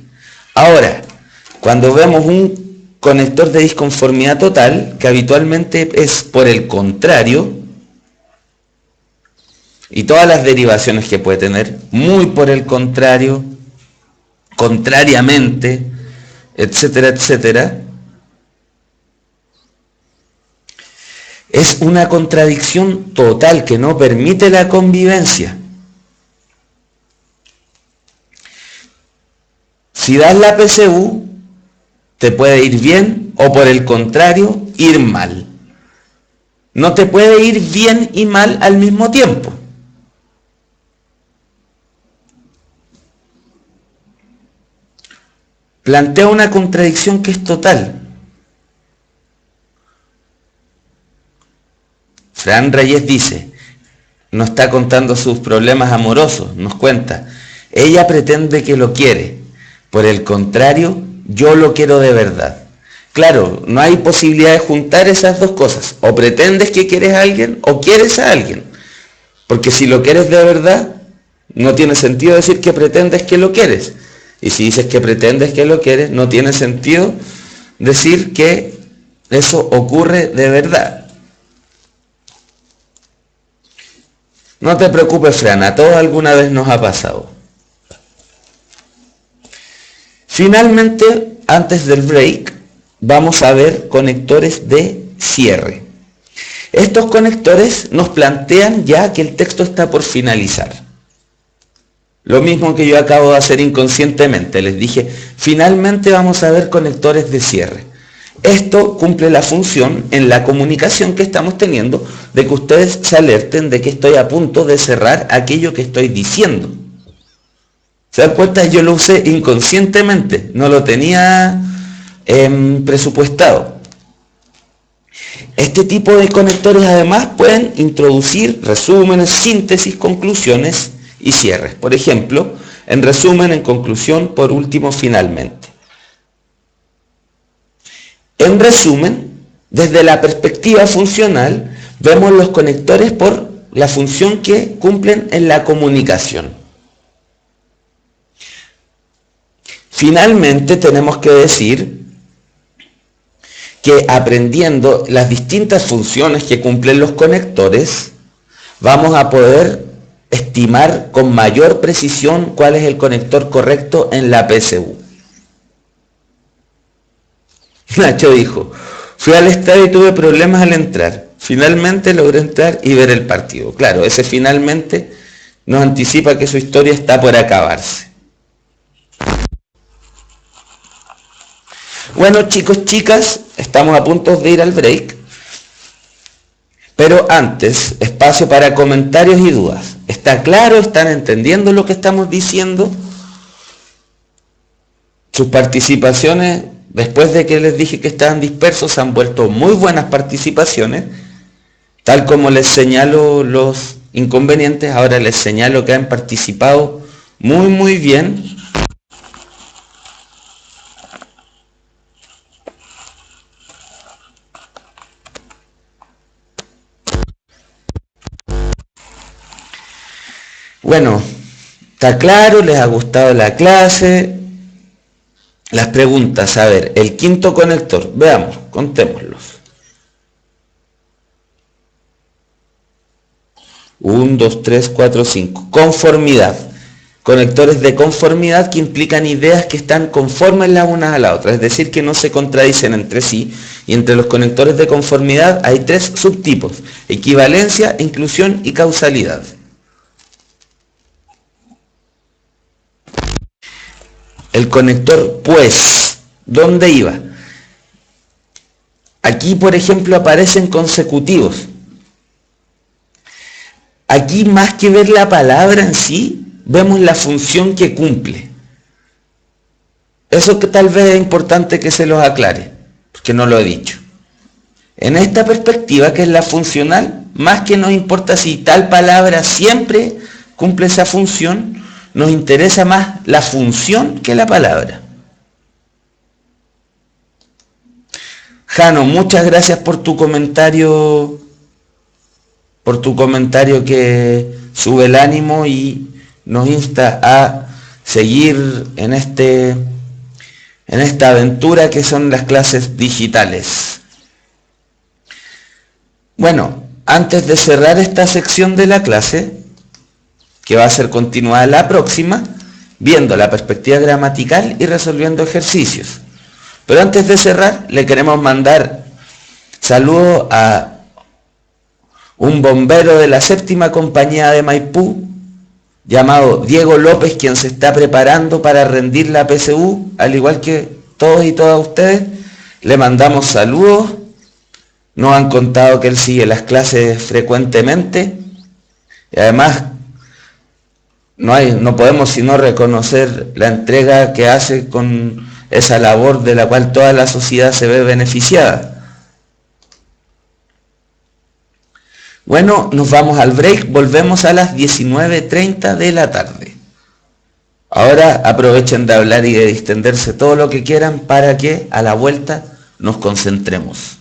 [SPEAKER 1] Ahora, cuando vemos un conector de disconformidad total, que habitualmente es por el contrario, y todas las derivaciones que puede tener, muy por el contrario, contrariamente, etcétera, etcétera, es una contradicción total que no permite la convivencia. Si das la PSU, te puede ir bien o por el contrario, ir mal. No te puede ir bien y mal al mismo tiempo. Plantea una contradicción que es total. Fran Reyes dice, no está contando sus problemas amorosos, nos cuenta, ella pretende que lo quiere, por el contrario, yo lo quiero de verdad. Claro, no hay posibilidad de juntar esas dos cosas, o pretendes que quieres a alguien, o quieres a alguien, porque si lo quieres de verdad, no tiene sentido decir que pretendes que lo quieres, y si dices que pretendes que lo quieres, no tiene sentido decir que Eso ocurre de verdad. No te preocupes, Fran, a todos alguna vez nos ha pasado. Finalmente, antes del break, vamos a ver conectores de cierre. Estos conectores nos plantean ya que el texto está por finalizar. Lo mismo que yo acabo de hacer inconscientemente. Les dije, finalmente vamos a ver conectores de cierre. Esto cumple la función en la comunicación que estamos teniendo de que ustedes se alerten de que estoy a punto de cerrar aquello que estoy diciendo. ¿Se dan cuenta? Yo lo usé inconscientemente, no lo tenía presupuestado. Este tipo de conectores además pueden introducir resúmenes, síntesis, conclusiones y cierres. Por ejemplo, en resumen, en conclusión, por último, finalmente. En resumen, desde la perspectiva funcional, vemos los conectores por la función que cumplen en la comunicación. Finalmente, tenemos que decir que aprendiendo las distintas funciones que cumplen los conectores, vamos a poder estimar con mayor precisión cuál es el conector correcto en la PSU. Nacho dijo, fui al estadio y tuve problemas al entrar. Finalmente logré entrar y ver el partido. Claro, ese finalmente nos anticipa que su historia está por acabarse. Bueno, chicos, chicas, estamos a punto de ir al break. Pero antes, espacio para comentarios y dudas. ¿Está claro? ¿Están entendiendo lo que estamos diciendo? Sus participaciones, después de que les dije que estaban dispersos, han vuelto muy buenas participaciones. Tal como les señalo los inconvenientes, ahora les señalo que han participado muy bien. Bueno, está claro, les ha gustado la clase. Las preguntas, a ver, el quinto conector, veamos, contémoslos. 1, 2, 3, 4, 5. Conformidad. Conectores de conformidad que implican ideas que están conformes las unas a la otra, es decir, que no se contradicen entre sí. Y entre los conectores de conformidad hay tres subtipos: equivalencia, inclusión y causalidad. El conector pues, ¿dónde iba? Aquí, por ejemplo, aparecen consecutivos. Aquí, más que ver la palabra en sí, vemos la función que cumple. Eso que tal vez es importante que se los aclare, porque no lo he dicho. En esta perspectiva, que es la funcional, más que nos importa si tal palabra siempre cumple esa función, nos interesa más la función que la palabra. Jano, muchas gracias por tu comentario que sube el ánimo y nos insta a seguir en esta aventura que son las clases digitales. Bueno, antes de cerrar esta sección de la clase, que va a ser continuada la próxima, viendo la perspectiva gramatical y resolviendo ejercicios. Pero antes de cerrar, le queremos mandar saludos a un bombero de la 7ª compañía de Maipú, llamado Diego López, quien se está preparando para rendir la PSU, al igual que todos y todas ustedes. Le mandamos saludos. Nos han contado que él sigue las clases frecuentemente y además no podemos sino reconocer la entrega que hace con esa labor de la cual toda la sociedad se ve beneficiada. Bueno, nos vamos al break, volvemos a las 19:30 de la tarde. Ahora aprovechen de hablar y de distenderse todo lo que quieran para que a la vuelta nos concentremos.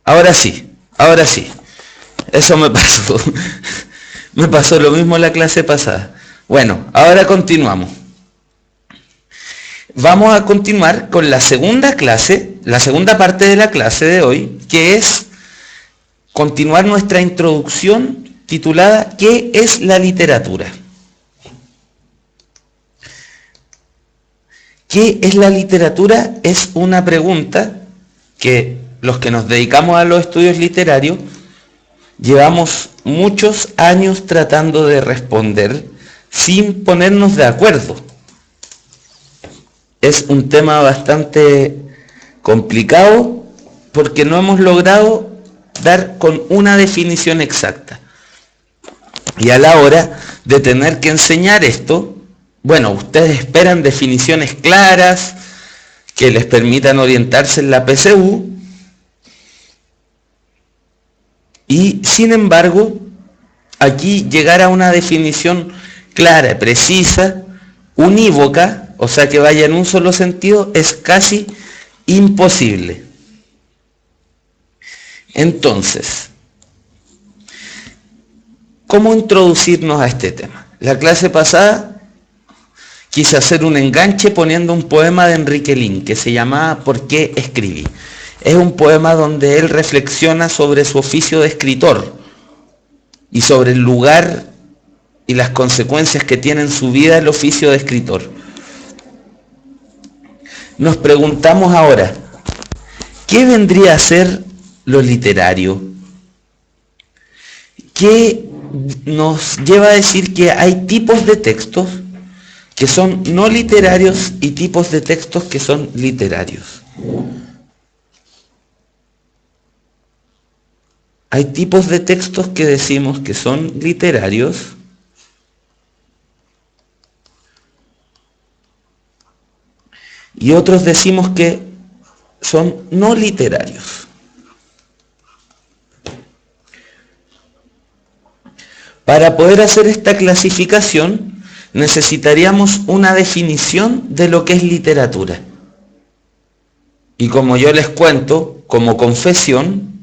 [SPEAKER 1] Ahora sí, ahora sí. Eso me pasó. Me pasó lo mismo en la clase pasada. Bueno, ahora continuamos. Vamos a continuar con la segunda clase, la segunda parte de la clase de hoy, que es continuar nuestra introducción titulada ¿Qué es la literatura? ¿Qué es la literatura? Es una pregunta que los que nos dedicamos a los estudios literarios llevamos muchos años tratando de responder sin ponernos de acuerdo. Es un tema bastante complicado porque no hemos logrado dar con una definición exacta. Y a la hora de tener que enseñar esto, bueno, ustedes esperan definiciones claras que les permitan orientarse en la PSU y sin embargo aquí llegar a una definición clara, precisa, unívoca, o sea que vaya en un solo sentido, es casi imposible. Entonces, ¿cómo introducirnos a este tema? La clase pasada quise hacer un enganche poniendo un poema de Enrique Lin que se llamaba ¿Por qué escribí? Es un poema donde él reflexiona sobre su oficio de escritor y sobre el lugar y las consecuencias que tiene en su vida el oficio de escritor. Nos preguntamos ahora, ¿qué vendría a ser lo literario? ¿Qué nos lleva a decir que hay tipos de textos que son no literarios y tipos de textos que son literarios? Hay tipos de textos que decimos que son literarios y otros decimos que son no literarios. Para poder hacer esta clasificación necesitaríamos una definición de lo que es literatura. Y como yo les cuento, como confesión,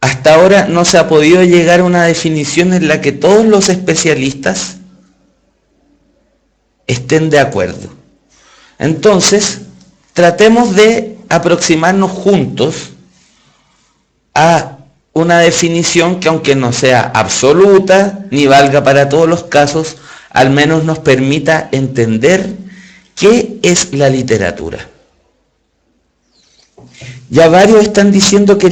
[SPEAKER 1] hasta ahora no se ha podido llegar a una definición en la que todos los especialistas estén de acuerdo. Entonces, tratemos de aproximarnos juntos a una definición que aunque no sea absoluta ni valga para todos los casos, al menos nos permita entender qué es la literatura. Ya varios están diciendo que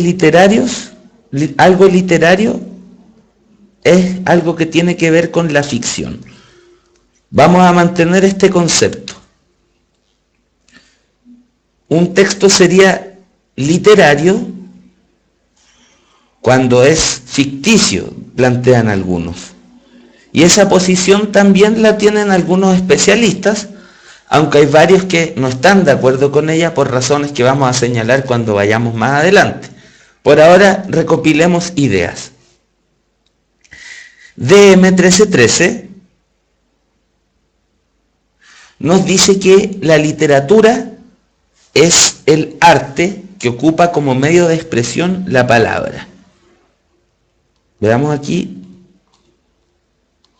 [SPEAKER 1] algo literario es algo que tiene que ver con la ficción. Vamos a mantener este concepto. Un texto sería literario cuando es ficticio, plantean algunos. Y esa posición también la tienen algunos especialistas, aunque hay varios que no están de acuerdo con ella por razones que vamos a señalar cuando vayamos más adelante. Por ahora recopilemos ideas. DM1313 nos dice que la literatura es el arte que ocupa como medio de expresión la palabra. Veamos aquí,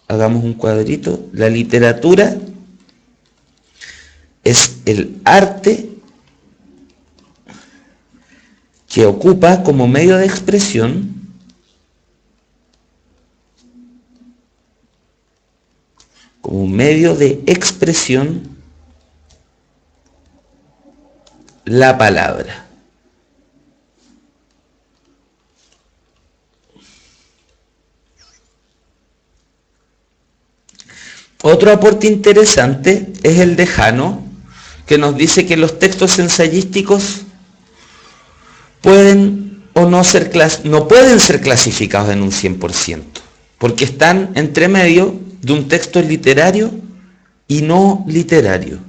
[SPEAKER 1] hagamos un cuadrito. La literatura es el arte que ocupa como medio de expresión la palabra. Otro aporte interesante es el de Jano, que nos dice que los textos ensayísticos pueden o no pueden ser clasificados en un 100%, porque están entre medio de un texto literario y no literario.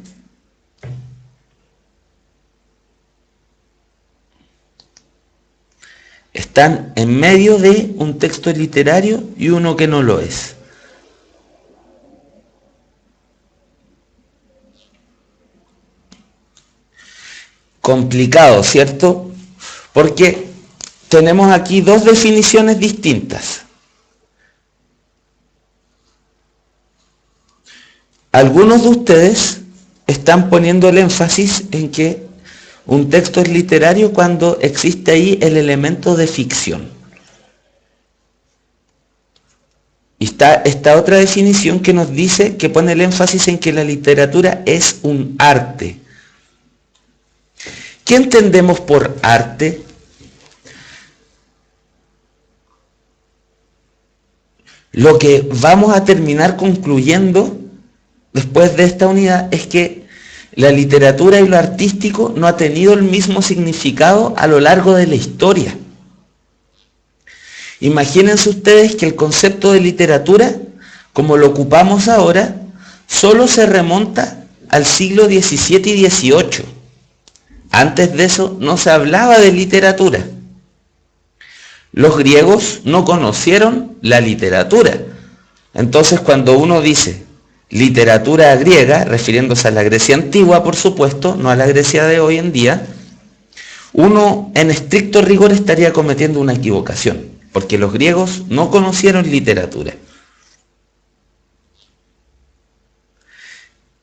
[SPEAKER 1] Están en medio de un texto literario y uno que no lo es. Complicado, ¿cierto? Porque tenemos aquí dos definiciones distintas. Algunos de ustedes están poniendo el énfasis en que un texto es literario cuando existe ahí el elemento de ficción. Y está esta otra definición que nos dice, que pone el énfasis en que la literatura es un arte. ¿Qué entendemos por arte? Lo que vamos a terminar concluyendo después de esta unidad es que la literatura y lo artístico no ha tenido el mismo significado a lo largo de la historia. Imagínense ustedes que el concepto de literatura, como lo ocupamos ahora, solo se remonta al siglo XVII y XVIII. Antes de eso no se hablaba de literatura. Los griegos no conocieron la literatura. Entonces, cuando uno dice literatura griega, refiriéndose a la Grecia antigua, por supuesto, no a la Grecia de hoy en día, uno en estricto rigor estaría cometiendo una equivocación, porque los griegos no conocieron literatura.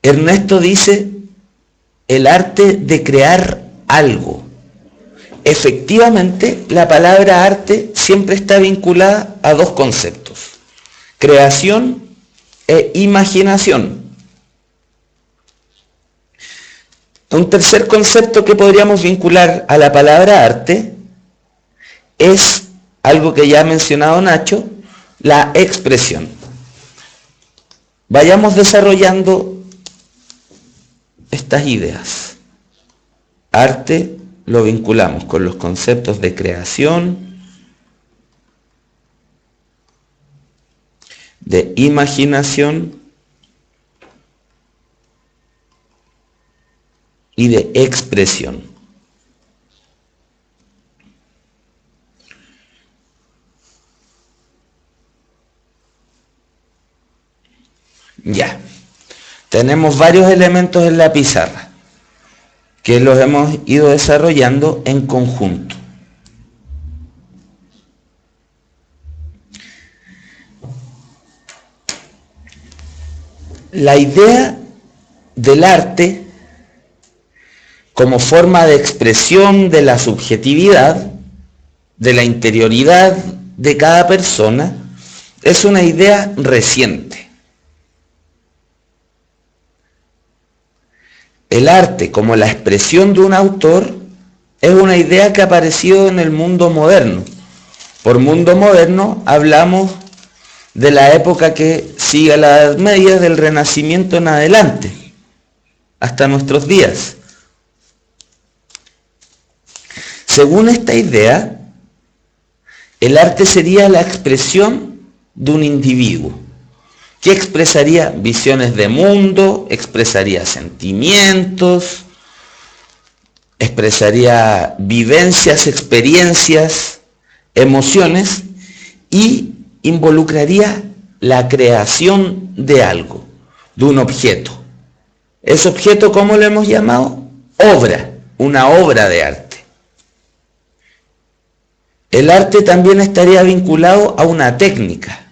[SPEAKER 1] Ernesto dice, el arte de crear algo. Efectivamente, la palabra arte siempre está vinculada a dos conceptos: creación e imaginación. Un tercer concepto que podríamos vincular a la palabra arte es algo que ya ha mencionado Nacho, la expresión. Vayamos desarrollando estas ideas. Arte lo vinculamos con los conceptos de creación, de imaginación y de expresión. Ya, tenemos varios elementos en la pizarra que los hemos ido desarrollando en conjunto. La idea del arte como forma de expresión de la subjetividad, de la interioridad de cada persona, es una idea reciente. El arte como la expresión de un autor es una idea que ha aparecido en el mundo moderno. Por mundo moderno hablamos de la época que sigue a la Edad Media, del Renacimiento en adelante, hasta nuestros días. Según esta idea, el arte sería la expresión de un individuo, que expresaría visiones de mundo, expresaría sentimientos, expresaría vivencias, experiencias, emociones, y involucraría la creación de algo, de un objeto. Ese objeto, ¿cómo lo hemos llamado? Obra, una obra de arte. El arte también estaría vinculado a una técnica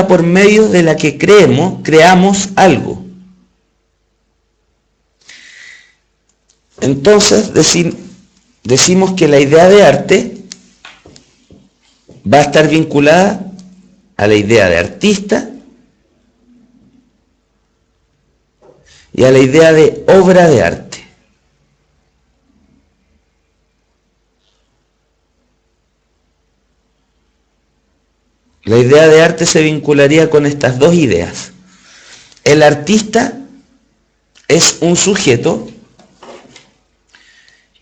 [SPEAKER 1] por medio de la que creamos algo. Entonces decimos que la idea de arte va a estar vinculada a la idea de artista y a la idea de obra de arte. La idea de arte se vincularía con estas dos ideas. El artista es un sujeto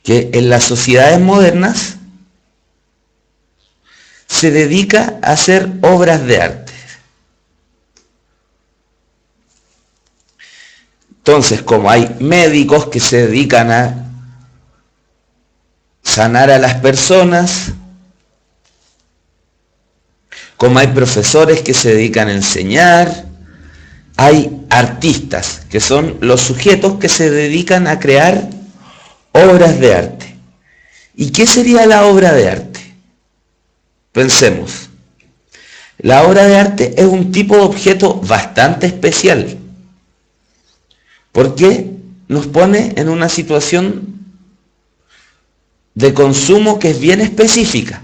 [SPEAKER 1] que en las sociedades modernas se dedica a hacer obras de arte. Entonces, como hay médicos que se dedican a sanar a las personas, como hay profesores que se dedican a enseñar, hay artistas, que son los sujetos que se dedican a crear obras de arte. ¿Y qué sería la obra de arte? Pensemos. La obra de arte es un tipo de objeto bastante especial, porque nos pone en una situación de consumo que es bien específica.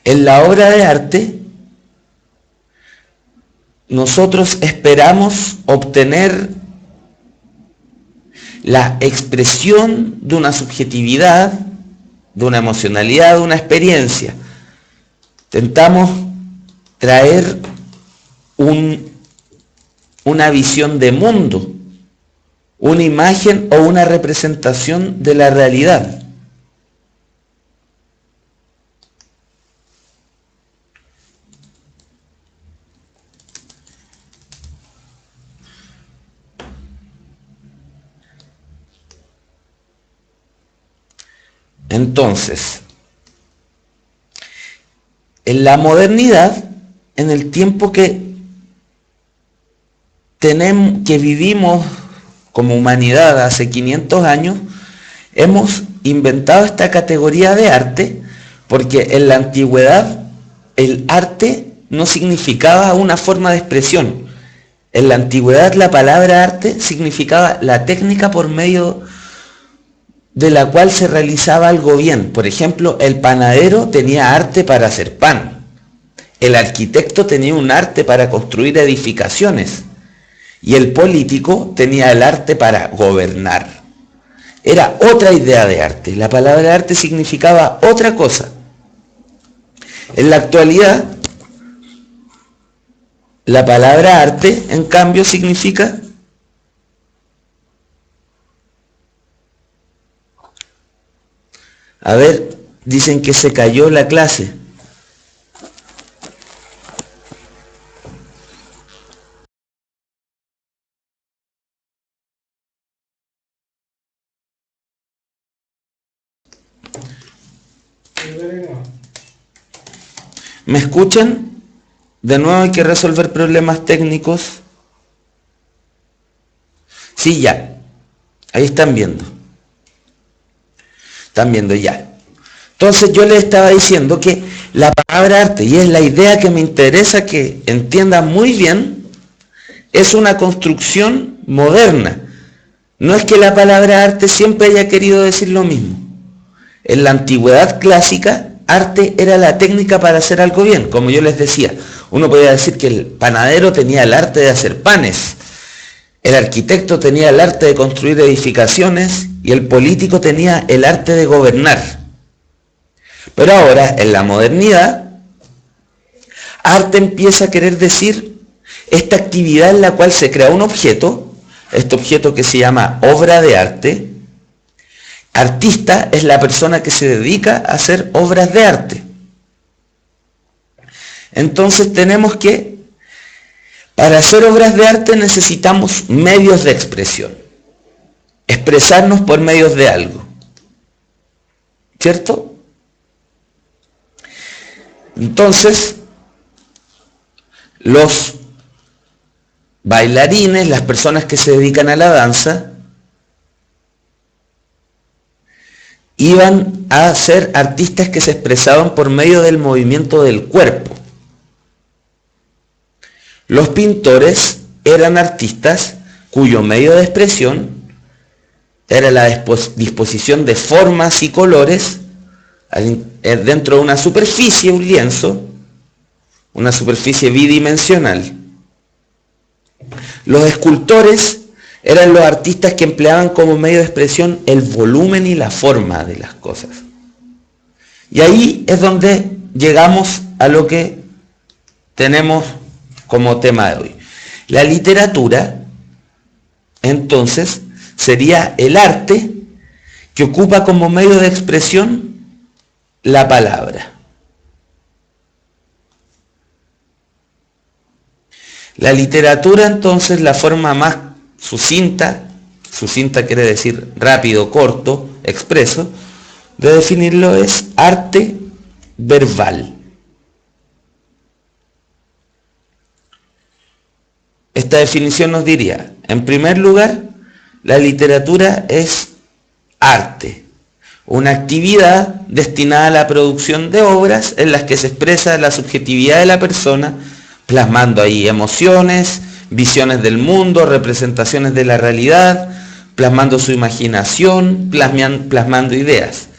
[SPEAKER 1] En la obra de arte, nosotros esperamos obtener la expresión de una subjetividad, de una emocionalidad, de una experiencia. Intentamos traer una visión de mundo, una imagen o una representación de la realidad. Entonces, en la modernidad, en el tiempo que vivimos como humanidad hace 500 años, hemos inventado esta categoría de arte porque en la antigüedad el arte no significaba una forma de expresión. En la antigüedad la palabra arte significaba la técnica por medio de la cual se realizaba algo bien. Por ejemplo, el panadero tenía arte para hacer pan. El arquitecto tenía un arte para construir edificaciones. Y el político tenía el arte para gobernar. Era otra idea de arte. La palabra arte significaba otra cosa. En la actualidad, la palabra arte, en cambio, significa a ver, dicen que se cayó la clase. ¿Me escuchan? De nuevo hay que resolver problemas técnicos. Sí, ya. Ahí están viendo. Están viendo ya. Entonces yo les estaba diciendo que la palabra arte, y es la idea que me interesa que entiendan muy bien, es una construcción moderna. No es que la palabra arte siempre haya querido decir lo mismo. En la antigüedad clásica, arte era la técnica para hacer algo bien. Como yo les decía, uno podía decir que el panadero tenía el arte de hacer panes, el arquitecto tenía el arte de construir edificaciones y el político tenía el arte de gobernar. Pero ahora, en la modernidad, arte empieza a querer decir esta actividad en la cual se crea un objeto, este objeto que se llama obra de arte. Artista es la persona que se dedica a hacer obras de arte. Entonces tenemos que, para hacer obras de arte necesitamos medios de expresión. Expresarnos por medios de algo. ¿Cierto? Entonces, los bailarines, las personas que se dedican a la danza, iban a ser artistas que se expresaban por medio del movimiento del cuerpo. Los pintores eran artistas cuyo medio de expresión era la disposición de formas y colores dentro de una superficie, un lienzo, una superficie bidimensional. Los escultores eran los artistas que empleaban como medio de expresión el volumen y la forma de las cosas. Y ahí es donde llegamos a lo que tenemos como tema de hoy. La literatura, entonces, sería el arte que ocupa como medio de expresión la palabra. La literatura, entonces, la forma más sucinta quiere decir rápido, corto, expreso, de definirlo es arte verbal. Esta definición nos diría, en primer lugar, la literatura es arte, una actividad destinada a la producción de obras en las que se expresa la subjetividad de la persona, plasmando ahí emociones, visiones del mundo, representaciones de la realidad, plasmando su imaginación, plasmando ideas.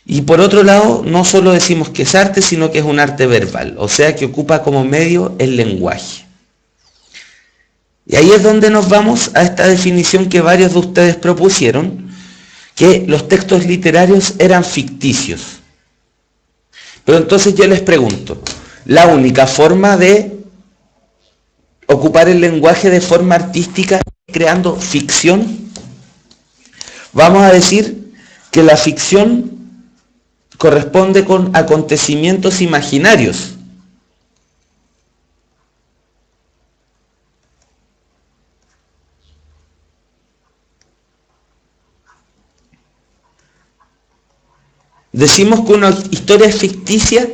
[SPEAKER 1] Y por otro lado, no solo decimos que es arte, sino que es un arte verbal, o sea que ocupa como medio el lenguaje. Y ahí es donde nos vamos a esta definición que varios de ustedes propusieron, que los textos literarios eran ficticios. Pero entonces yo les pregunto, ¿la única forma de ocupar el lenguaje de forma artística es creando ficción? Vamos a decir que la ficción corresponde con acontecimientos imaginarios. Decimos que una historia es ficticia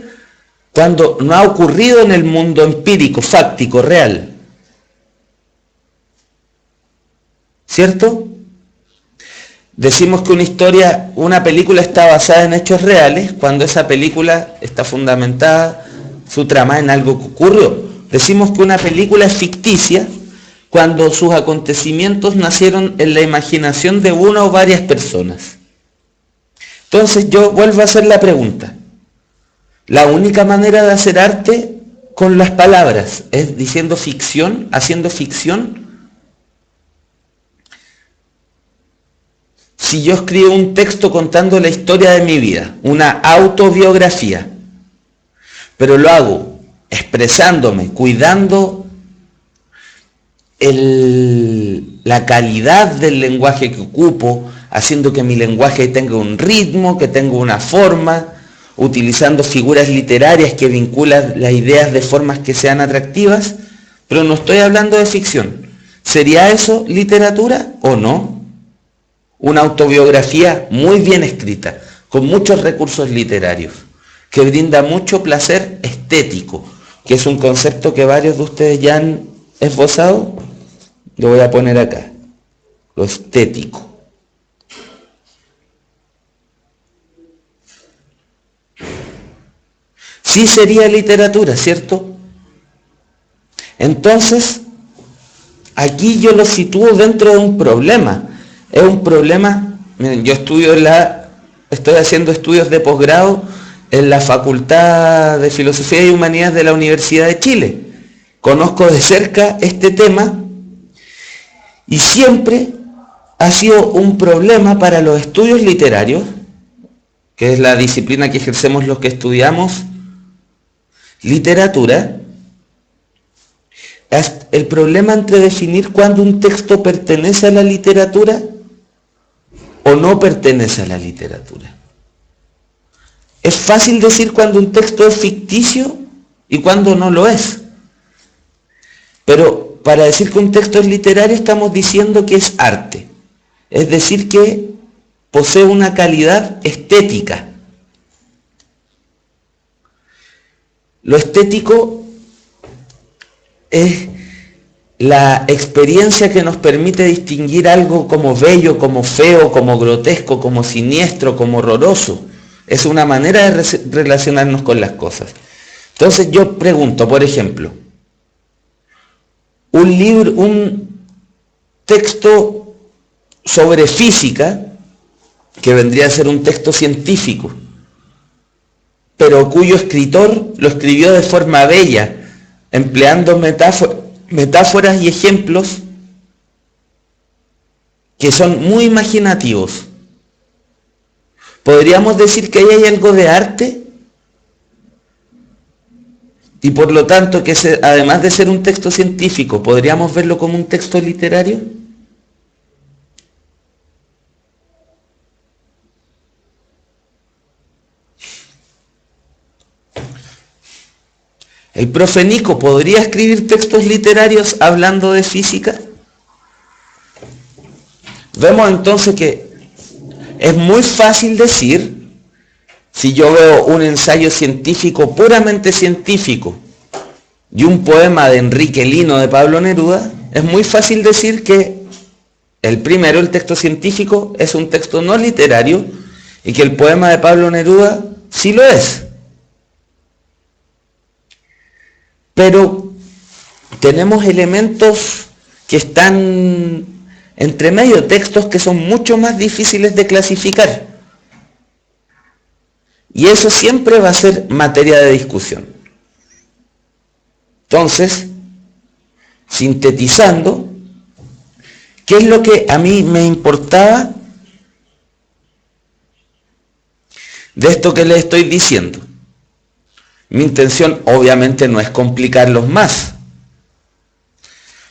[SPEAKER 1] cuando no ha ocurrido en el mundo empírico, fáctico, real. ¿Cierto? Decimos que una película está basada en hechos reales cuando esa película está fundamentada, su trama, en algo que ocurrió. Decimos que una película es ficticia cuando sus acontecimientos nacieron en la imaginación de una o varias personas. Entonces yo vuelvo a hacer la pregunta. La única manera de hacer arte con las palabras es diciendo ficción, haciendo ficción. Si yo escribo un texto contando la historia de mi vida, una autobiografía, pero lo hago expresándome, cuidando la calidad del lenguaje que ocupo, haciendo que mi lenguaje tenga un ritmo, que tenga una forma, utilizando figuras literarias que vinculan las ideas de formas que sean atractivas, pero no estoy hablando de ficción. ¿Sería eso literatura o no? Una autobiografía muy bien escrita, con muchos recursos literarios, que brinda mucho placer estético, que es un concepto que varios de ustedes ya han esbozado. Lo voy a poner acá, lo estético. Sí sería literatura, ¿cierto? Entonces, aquí yo lo sitúo dentro de un problema. Es un problema, miren, yo estoy haciendo estudios de posgrado en la Facultad de Filosofía y Humanidades de la Universidad de Chile. Conozco de cerca este tema y siempre ha sido un problema para los estudios literarios, que es la disciplina que ejercemos los que estudiamos literatura, el problema entre definir cuándo un texto pertenece a la literatura o no pertenece a la literatura. Es fácil decir cuando un texto es ficticio y cuando no lo es. Pero para decir que un texto es literario estamos diciendo que es arte. Es decir, que posee una calidad estética. Lo estético es la experiencia que nos permite distinguir algo como bello, como feo, como grotesco, como siniestro, como horroroso. Es una manera de relacionarnos con las cosas. Entonces yo pregunto, por ejemplo, un texto sobre física, que vendría a ser un texto científico, pero cuyo escritor lo escribió de forma bella, empleando metáforas y ejemplos que son muy imaginativos. ¿Podríamos decir que ahí hay algo de arte? Y por lo tanto, que además de ser un texto científico, ¿podríamos verlo como un texto literario? ¿El profe Nico podría escribir textos literarios hablando de física? Vemos entonces que es muy fácil decir, si yo veo un ensayo científico, puramente científico, y un poema de Enrique Lino de Pablo Neruda, es muy fácil decir que el primero, el texto científico, es un texto no literario y que el poema de Pablo Neruda sí lo es. Pero tenemos elementos que están entre medio, textos que son mucho más difíciles de clasificar. Y eso siempre va a ser materia de discusión. Entonces, sintetizando, ¿qué es lo que a mí me importaba de esto que les estoy diciendo? Mi intención obviamente no es complicarlos más,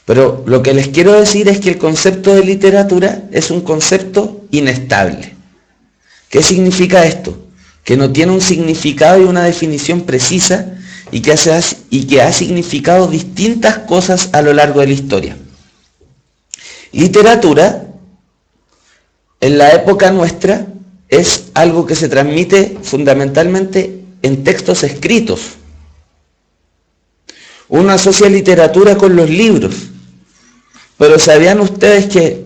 [SPEAKER 1] pero lo que les quiero decir es que el concepto de literatura es un concepto inestable. ¿Qué significa esto? Que no tiene un significado y una definición precisa y que ha significado distintas cosas a lo largo de la historia. Literatura, en la época nuestra, es algo que se transmite fundamentalmente en textos escritos. Uno asocia literatura con los libros, pero ¿sabían ustedes que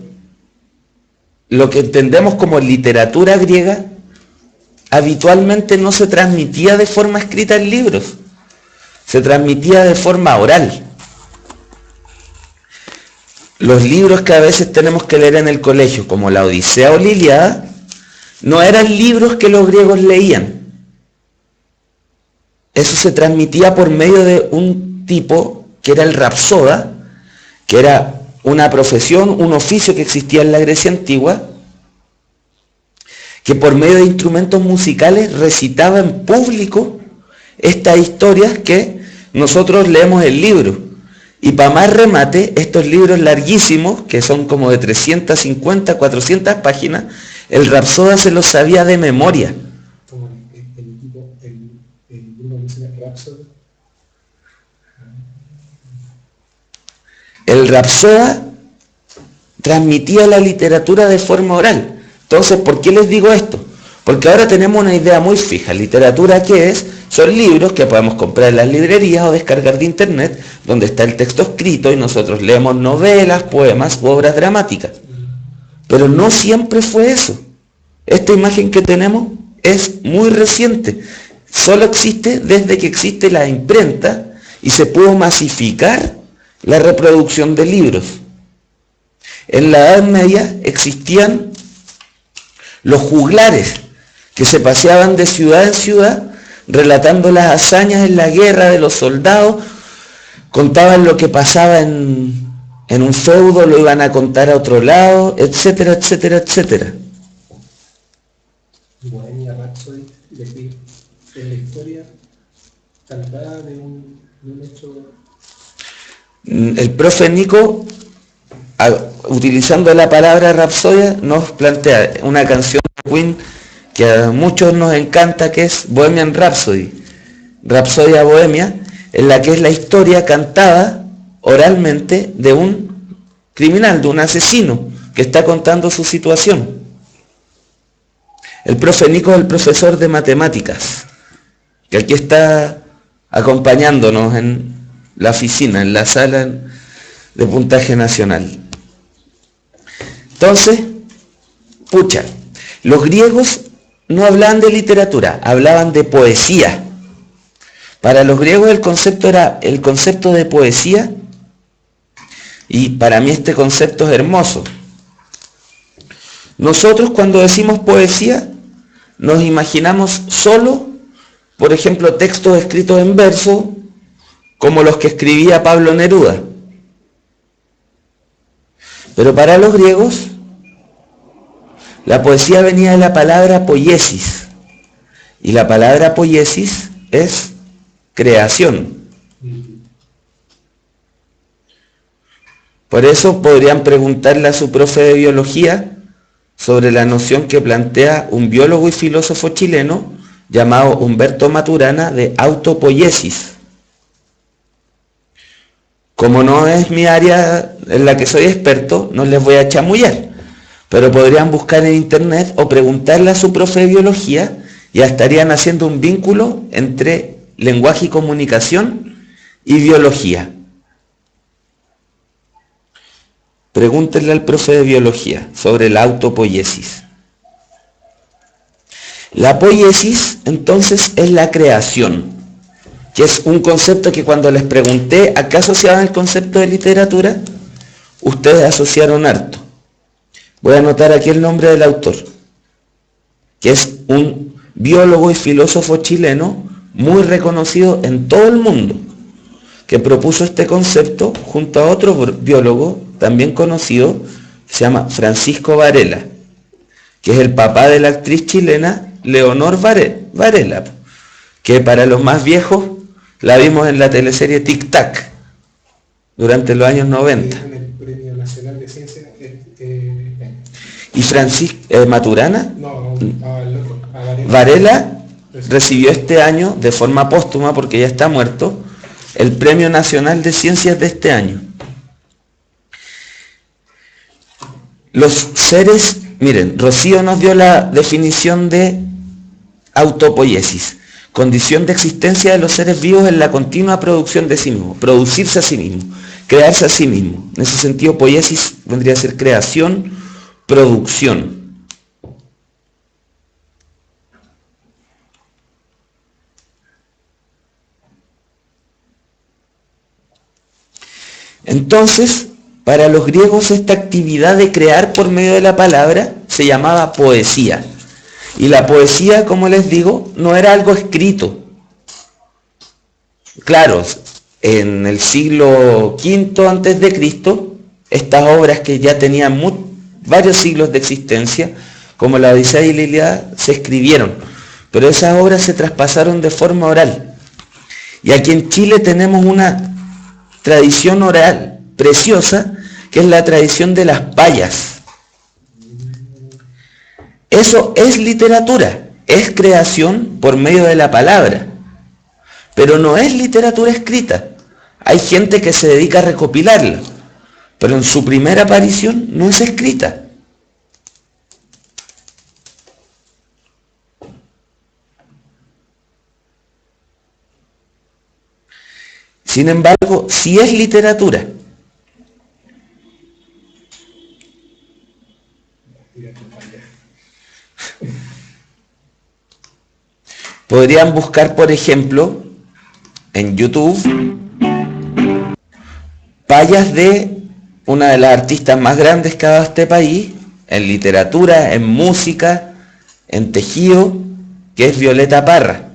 [SPEAKER 1] lo que entendemos como literatura griega habitualmente no se transmitía de forma escrita en libros? Se transmitía de forma oral. Los libros que a veces tenemos que leer en el colegio, como la Odisea o la Ilíada, no eran libros que los griegos leían. Eso se transmitía por medio de un tipo que era el rapsoda, que era una profesión, un oficio que existía en la Grecia antigua, que por medio de instrumentos musicales recitaba en público estas historias que nosotros leemos el libro. Y para más remate, estos libros larguísimos, que son como de 350, 400 páginas, el rapsoda se los sabía de memoria.
[SPEAKER 2] Como el grupo que se llama Rhapsody.
[SPEAKER 1] El rapsoda transmitía la literatura de forma oral. Entonces, ¿por qué les digo esto? Porque ahora tenemos una idea muy fija. ¿Literatura qué es? Son libros que podemos comprar en las librerías o descargar de internet, donde está el texto escrito y nosotros leemos novelas, poemas u obras dramáticas. Pero no siempre fue eso. Esta imagen que tenemos es muy reciente. Solo existe desde que existe la imprenta y se pudo masificar la reproducción de libros. En la Edad Media existían los juglares, que se paseaban de ciudad en ciudad relatando las hazañas en la guerra de los soldados, contaban lo que pasaba en un feudo, lo iban a contar a otro lado, etcétera, etcétera, etcétera.
[SPEAKER 2] Bohemia Rhapsody, decir, en la historia cantada de un hecho.
[SPEAKER 1] El profe Nico, utilizando la palabra rapsodia, nos plantea una canción de Queen que a muchos nos encanta, que es Bohemian Rhapsody, Rapsodia Bohemia, en la que es la historia cantada oralmente de un criminal, de un asesino, que está contando su situación. El profe Nico es el profesor de matemáticas, que aquí está acompañándonos en la oficina, en la sala de puntaje nacional. Entonces, pucha, los griegos no hablaban de literatura, hablaban de poesía. Para los griegos el concepto era el concepto de poesía, y para mí este concepto es hermoso. Nosotros cuando decimos poesía, nos imaginamos solo, por ejemplo, textos escritos en verso, como los que escribía Pablo Neruda. Pero para los griegos, la poesía venía de la palabra poiesis, y la palabra poiesis es creación. Por eso podrían preguntarle a su profe de biología sobre la noción que plantea un biólogo y filósofo chileno llamado Humberto Maturana de autopoiesis. Como no es mi área en la que soy experto, no les voy a chamullar, pero podrían buscar en internet o preguntarle a su profe de biología y ya estarían haciendo un vínculo entre lenguaje y comunicación y biología. Pregúntenle al profe de biología sobre la autopoiesis. La poiesis, entonces, es la creación, que es un concepto que cuando les pregunté a qué asociaban el concepto de literatura, ustedes asociaron harto. Voy a anotar aquí el nombre del autor, que es un biólogo y filósofo chileno muy reconocido en todo el mundo, que propuso este concepto junto a otro biólogo también conocido, que se llama Francisco Varela, que es el papá de la actriz chilena Leonor Varela, que para los más viejos la vimos en la teleserie Tic Tac durante los años 90.
[SPEAKER 2] El Premio Nacional de Ciencias.
[SPEAKER 1] ¿Y Francisco Maturana?
[SPEAKER 2] No, el otro.
[SPEAKER 1] Varela recibió este año, de forma póstuma, porque ya está muerto, el Premio Nacional de Ciencias de este año. Los seres, miren, Rocío nos dio la definición de autopoiesis, condición de existencia de los seres vivos en la continua producción de sí mismo, producirse a sí mismo, crearse a sí mismo. En ese sentido, poiesis vendría a ser creación, producción. Entonces, para los griegos esta actividad de crear por medio de la palabra se llamaba poesía. Y la poesía, como les digo, no era algo escrito. Claro, en el siglo V antes de Cristo, estas obras que ya tenían varios siglos de existencia, como la Odisea y la Ilíada, se escribieron. Pero esas obras se traspasaron de forma oral. Y aquí en Chile tenemos una tradición oral preciosa, que es la tradición de las payas. Eso es literatura, es creación por medio de la palabra, pero no es literatura escrita. Hay gente que se dedica a recopilarla, pero en su primera aparición no es escrita. Sin embargo, sí es literatura. Podrían buscar, por ejemplo, en YouTube, payas de una de las artistas más grandes que ha dado este país, en literatura, en música, en tejido, que es Violeta Parra.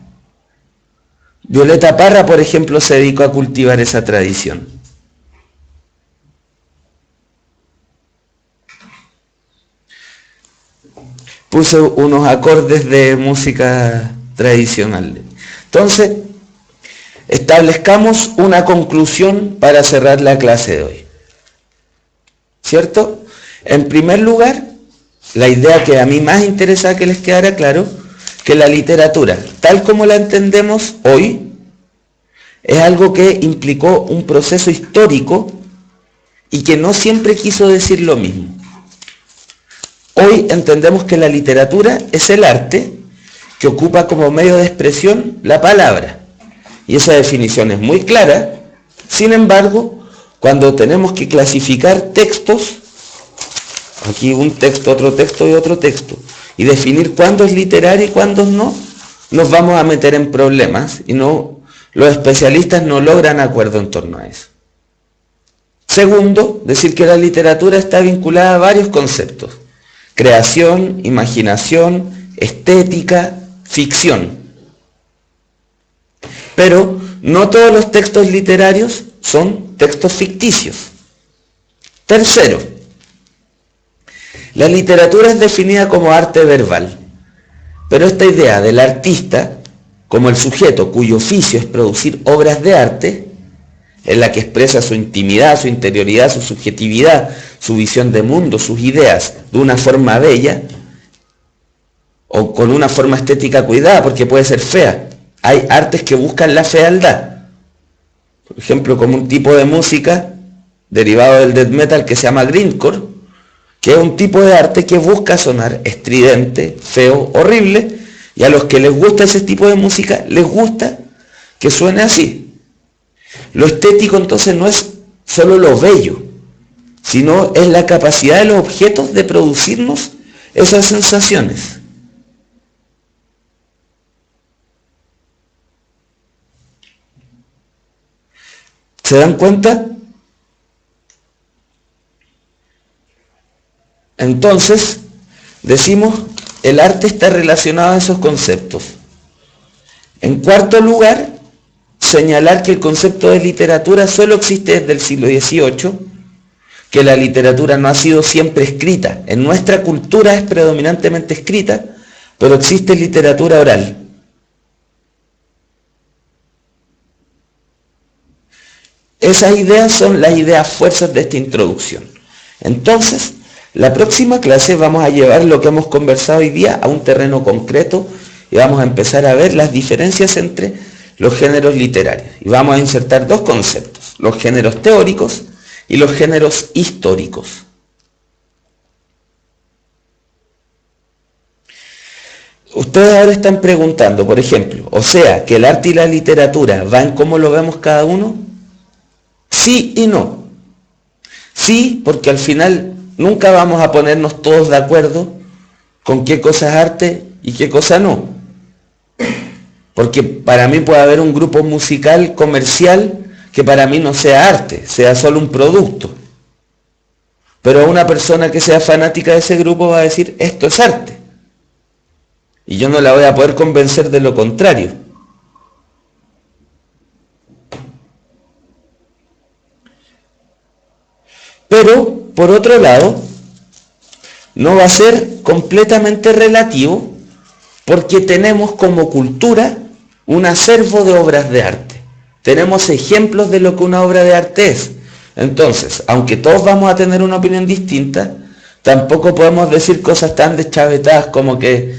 [SPEAKER 1] Violeta Parra, por ejemplo, se dedicó a cultivar esa tradición. Puse unos acordes de música tradicional. Entonces, establezcamos una conclusión para cerrar la clase de hoy. ¿Cierto? En primer lugar, la idea que a mí más interesa que les quedara claro, que la literatura, tal como la entendemos hoy, es algo que implicó un proceso histórico y que no siempre quiso decir lo mismo. Hoy entendemos que la literatura es el arte que ocupa como medio de expresión la palabra. Y esa definición es muy clara. Sin embargo, cuando tenemos que clasificar textos, aquí un texto, otro texto y otro texto, y definir cuándo es literario y cuándo no, nos vamos a meter en problemas y los especialistas no logran acuerdo en torno a eso. Segundo, decir que la literatura está vinculada a varios conceptos: creación, imaginación, estética, ficción. Pero no todos los textos literarios son textos ficticios. Tercero, la literatura es definida como arte verbal, pero esta idea del artista como el sujeto cuyo oficio es producir obras de arte, en la que expresa su intimidad, su interioridad, su subjetividad, su visión de mundo, sus ideas, de una forma bella, o con una forma estética cuidada, porque puede ser fea. Hay artes que buscan la fealdad. Por ejemplo, como un tipo de música derivado del death metal que se llama grindcore, que es un tipo de arte que busca sonar estridente, feo, horrible, y a los que les gusta ese tipo de música, les gusta que suene así. Lo estético entonces no es solo lo bello, sino es la capacidad de los objetos de producirnos esas sensaciones. ¿Se dan cuenta? Entonces, decimos, el arte está relacionado a esos conceptos. En cuarto lugar, señalar que el concepto de literatura solo existe desde el siglo XVIII, que la literatura no ha sido siempre escrita. En nuestra cultura es predominantemente escrita, pero existe literatura oral. Esas ideas son las ideas fuerzas de esta introducción. Entonces, la próxima clase vamos a llevar lo que hemos conversado hoy día a un terreno concreto y vamos a empezar a ver las diferencias entre los géneros literarios. Y vamos a insertar dos conceptos, los géneros teóricos y los géneros históricos. Ustedes ahora están preguntando, por ejemplo, o sea, que el arte y la literatura van como lo vemos cada uno. Sí y no. Sí, porque al final nunca vamos a ponernos todos de acuerdo con qué cosa es arte y qué cosa no. Porque para mí puede haber un grupo musical comercial que para mí no sea arte, sea solo un producto. Pero una persona que sea fanática de ese grupo va a decir, esto es arte. Y yo no la voy a poder convencer de lo contrario. Pero, por otro lado, no va a ser completamente relativo porque tenemos como cultura un acervo de obras de arte. Tenemos ejemplos de lo que una obra de arte es. Entonces, aunque todos vamos a tener una opinión distinta, tampoco podemos decir cosas tan deschavetadas como que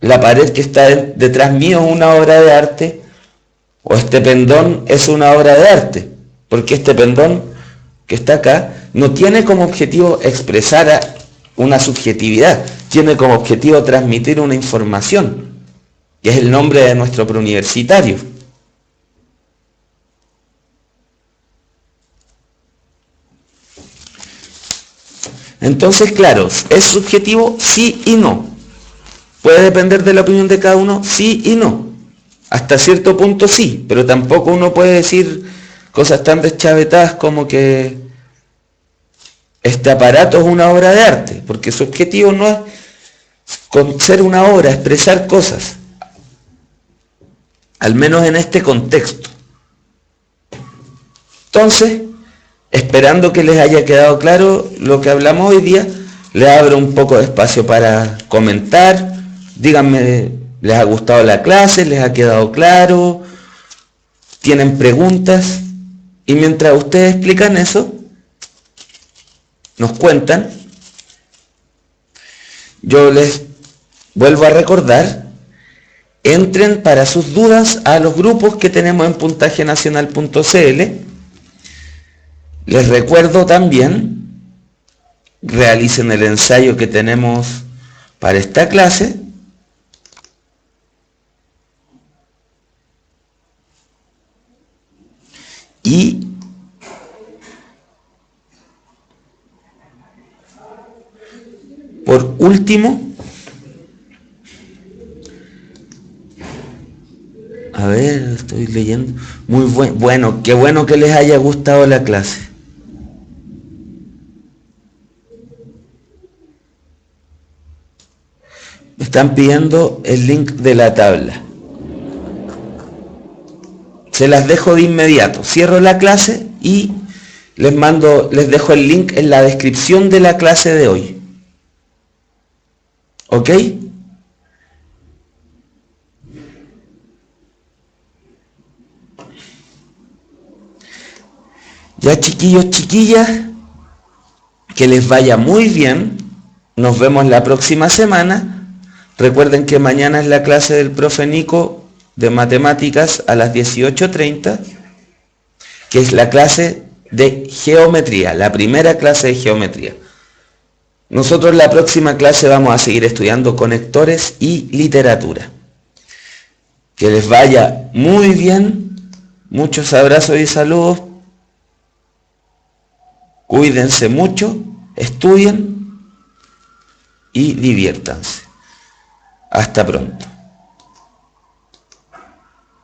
[SPEAKER 1] la pared que está detrás mío es una obra de arte o este pendón es una obra de arte, porque este pendón que está acá no tiene como objetivo expresar una subjetividad, tiene como objetivo transmitir una información, que es el nombre de nuestro preuniversitario. Entonces, claro, ¿es subjetivo? Sí y no. ¿Puede depender de la opinión de cada uno? Sí y no. Hasta cierto punto sí, pero tampoco uno puede decir cosas tan deschavetadas como que este aparato es una obra de arte, porque su objetivo no es con ser una obra, expresar cosas, al menos en este contexto. Entonces, esperando que les haya quedado claro lo que hablamos hoy día, les abro un poco de espacio para comentar. Díganme, ¿les ha gustado la clase? ¿Les ha quedado claro? ¿Tienen preguntas? Y mientras ustedes explican eso, nos cuentan, yo les vuelvo a recordar, entren para sus dudas a los grupos que tenemos en puntajenacional.cl. Les recuerdo también, realicen el ensayo que tenemos para esta clase. Y por último, a ver, estoy leyendo. Muy bueno, qué bueno que les haya gustado la clase. Me están pidiendo el link de la tabla. Se las dejo de inmediato. Cierro la clase y les dejo el link en la descripción de la clase de hoy. ¿Ok? Ya, chiquillos, chiquillas, que les vaya muy bien. Nos vemos la próxima semana. Recuerden que mañana es la clase del profe Nico de matemáticas a las 18:30, que es la clase de geometría, la primera clase de geometría. Nosotros la próxima clase vamos a seguir estudiando conectores y literatura. Que les vaya muy bien. Muchos abrazos y saludos. Cuídense mucho, estudien y diviértanse. Hasta pronto.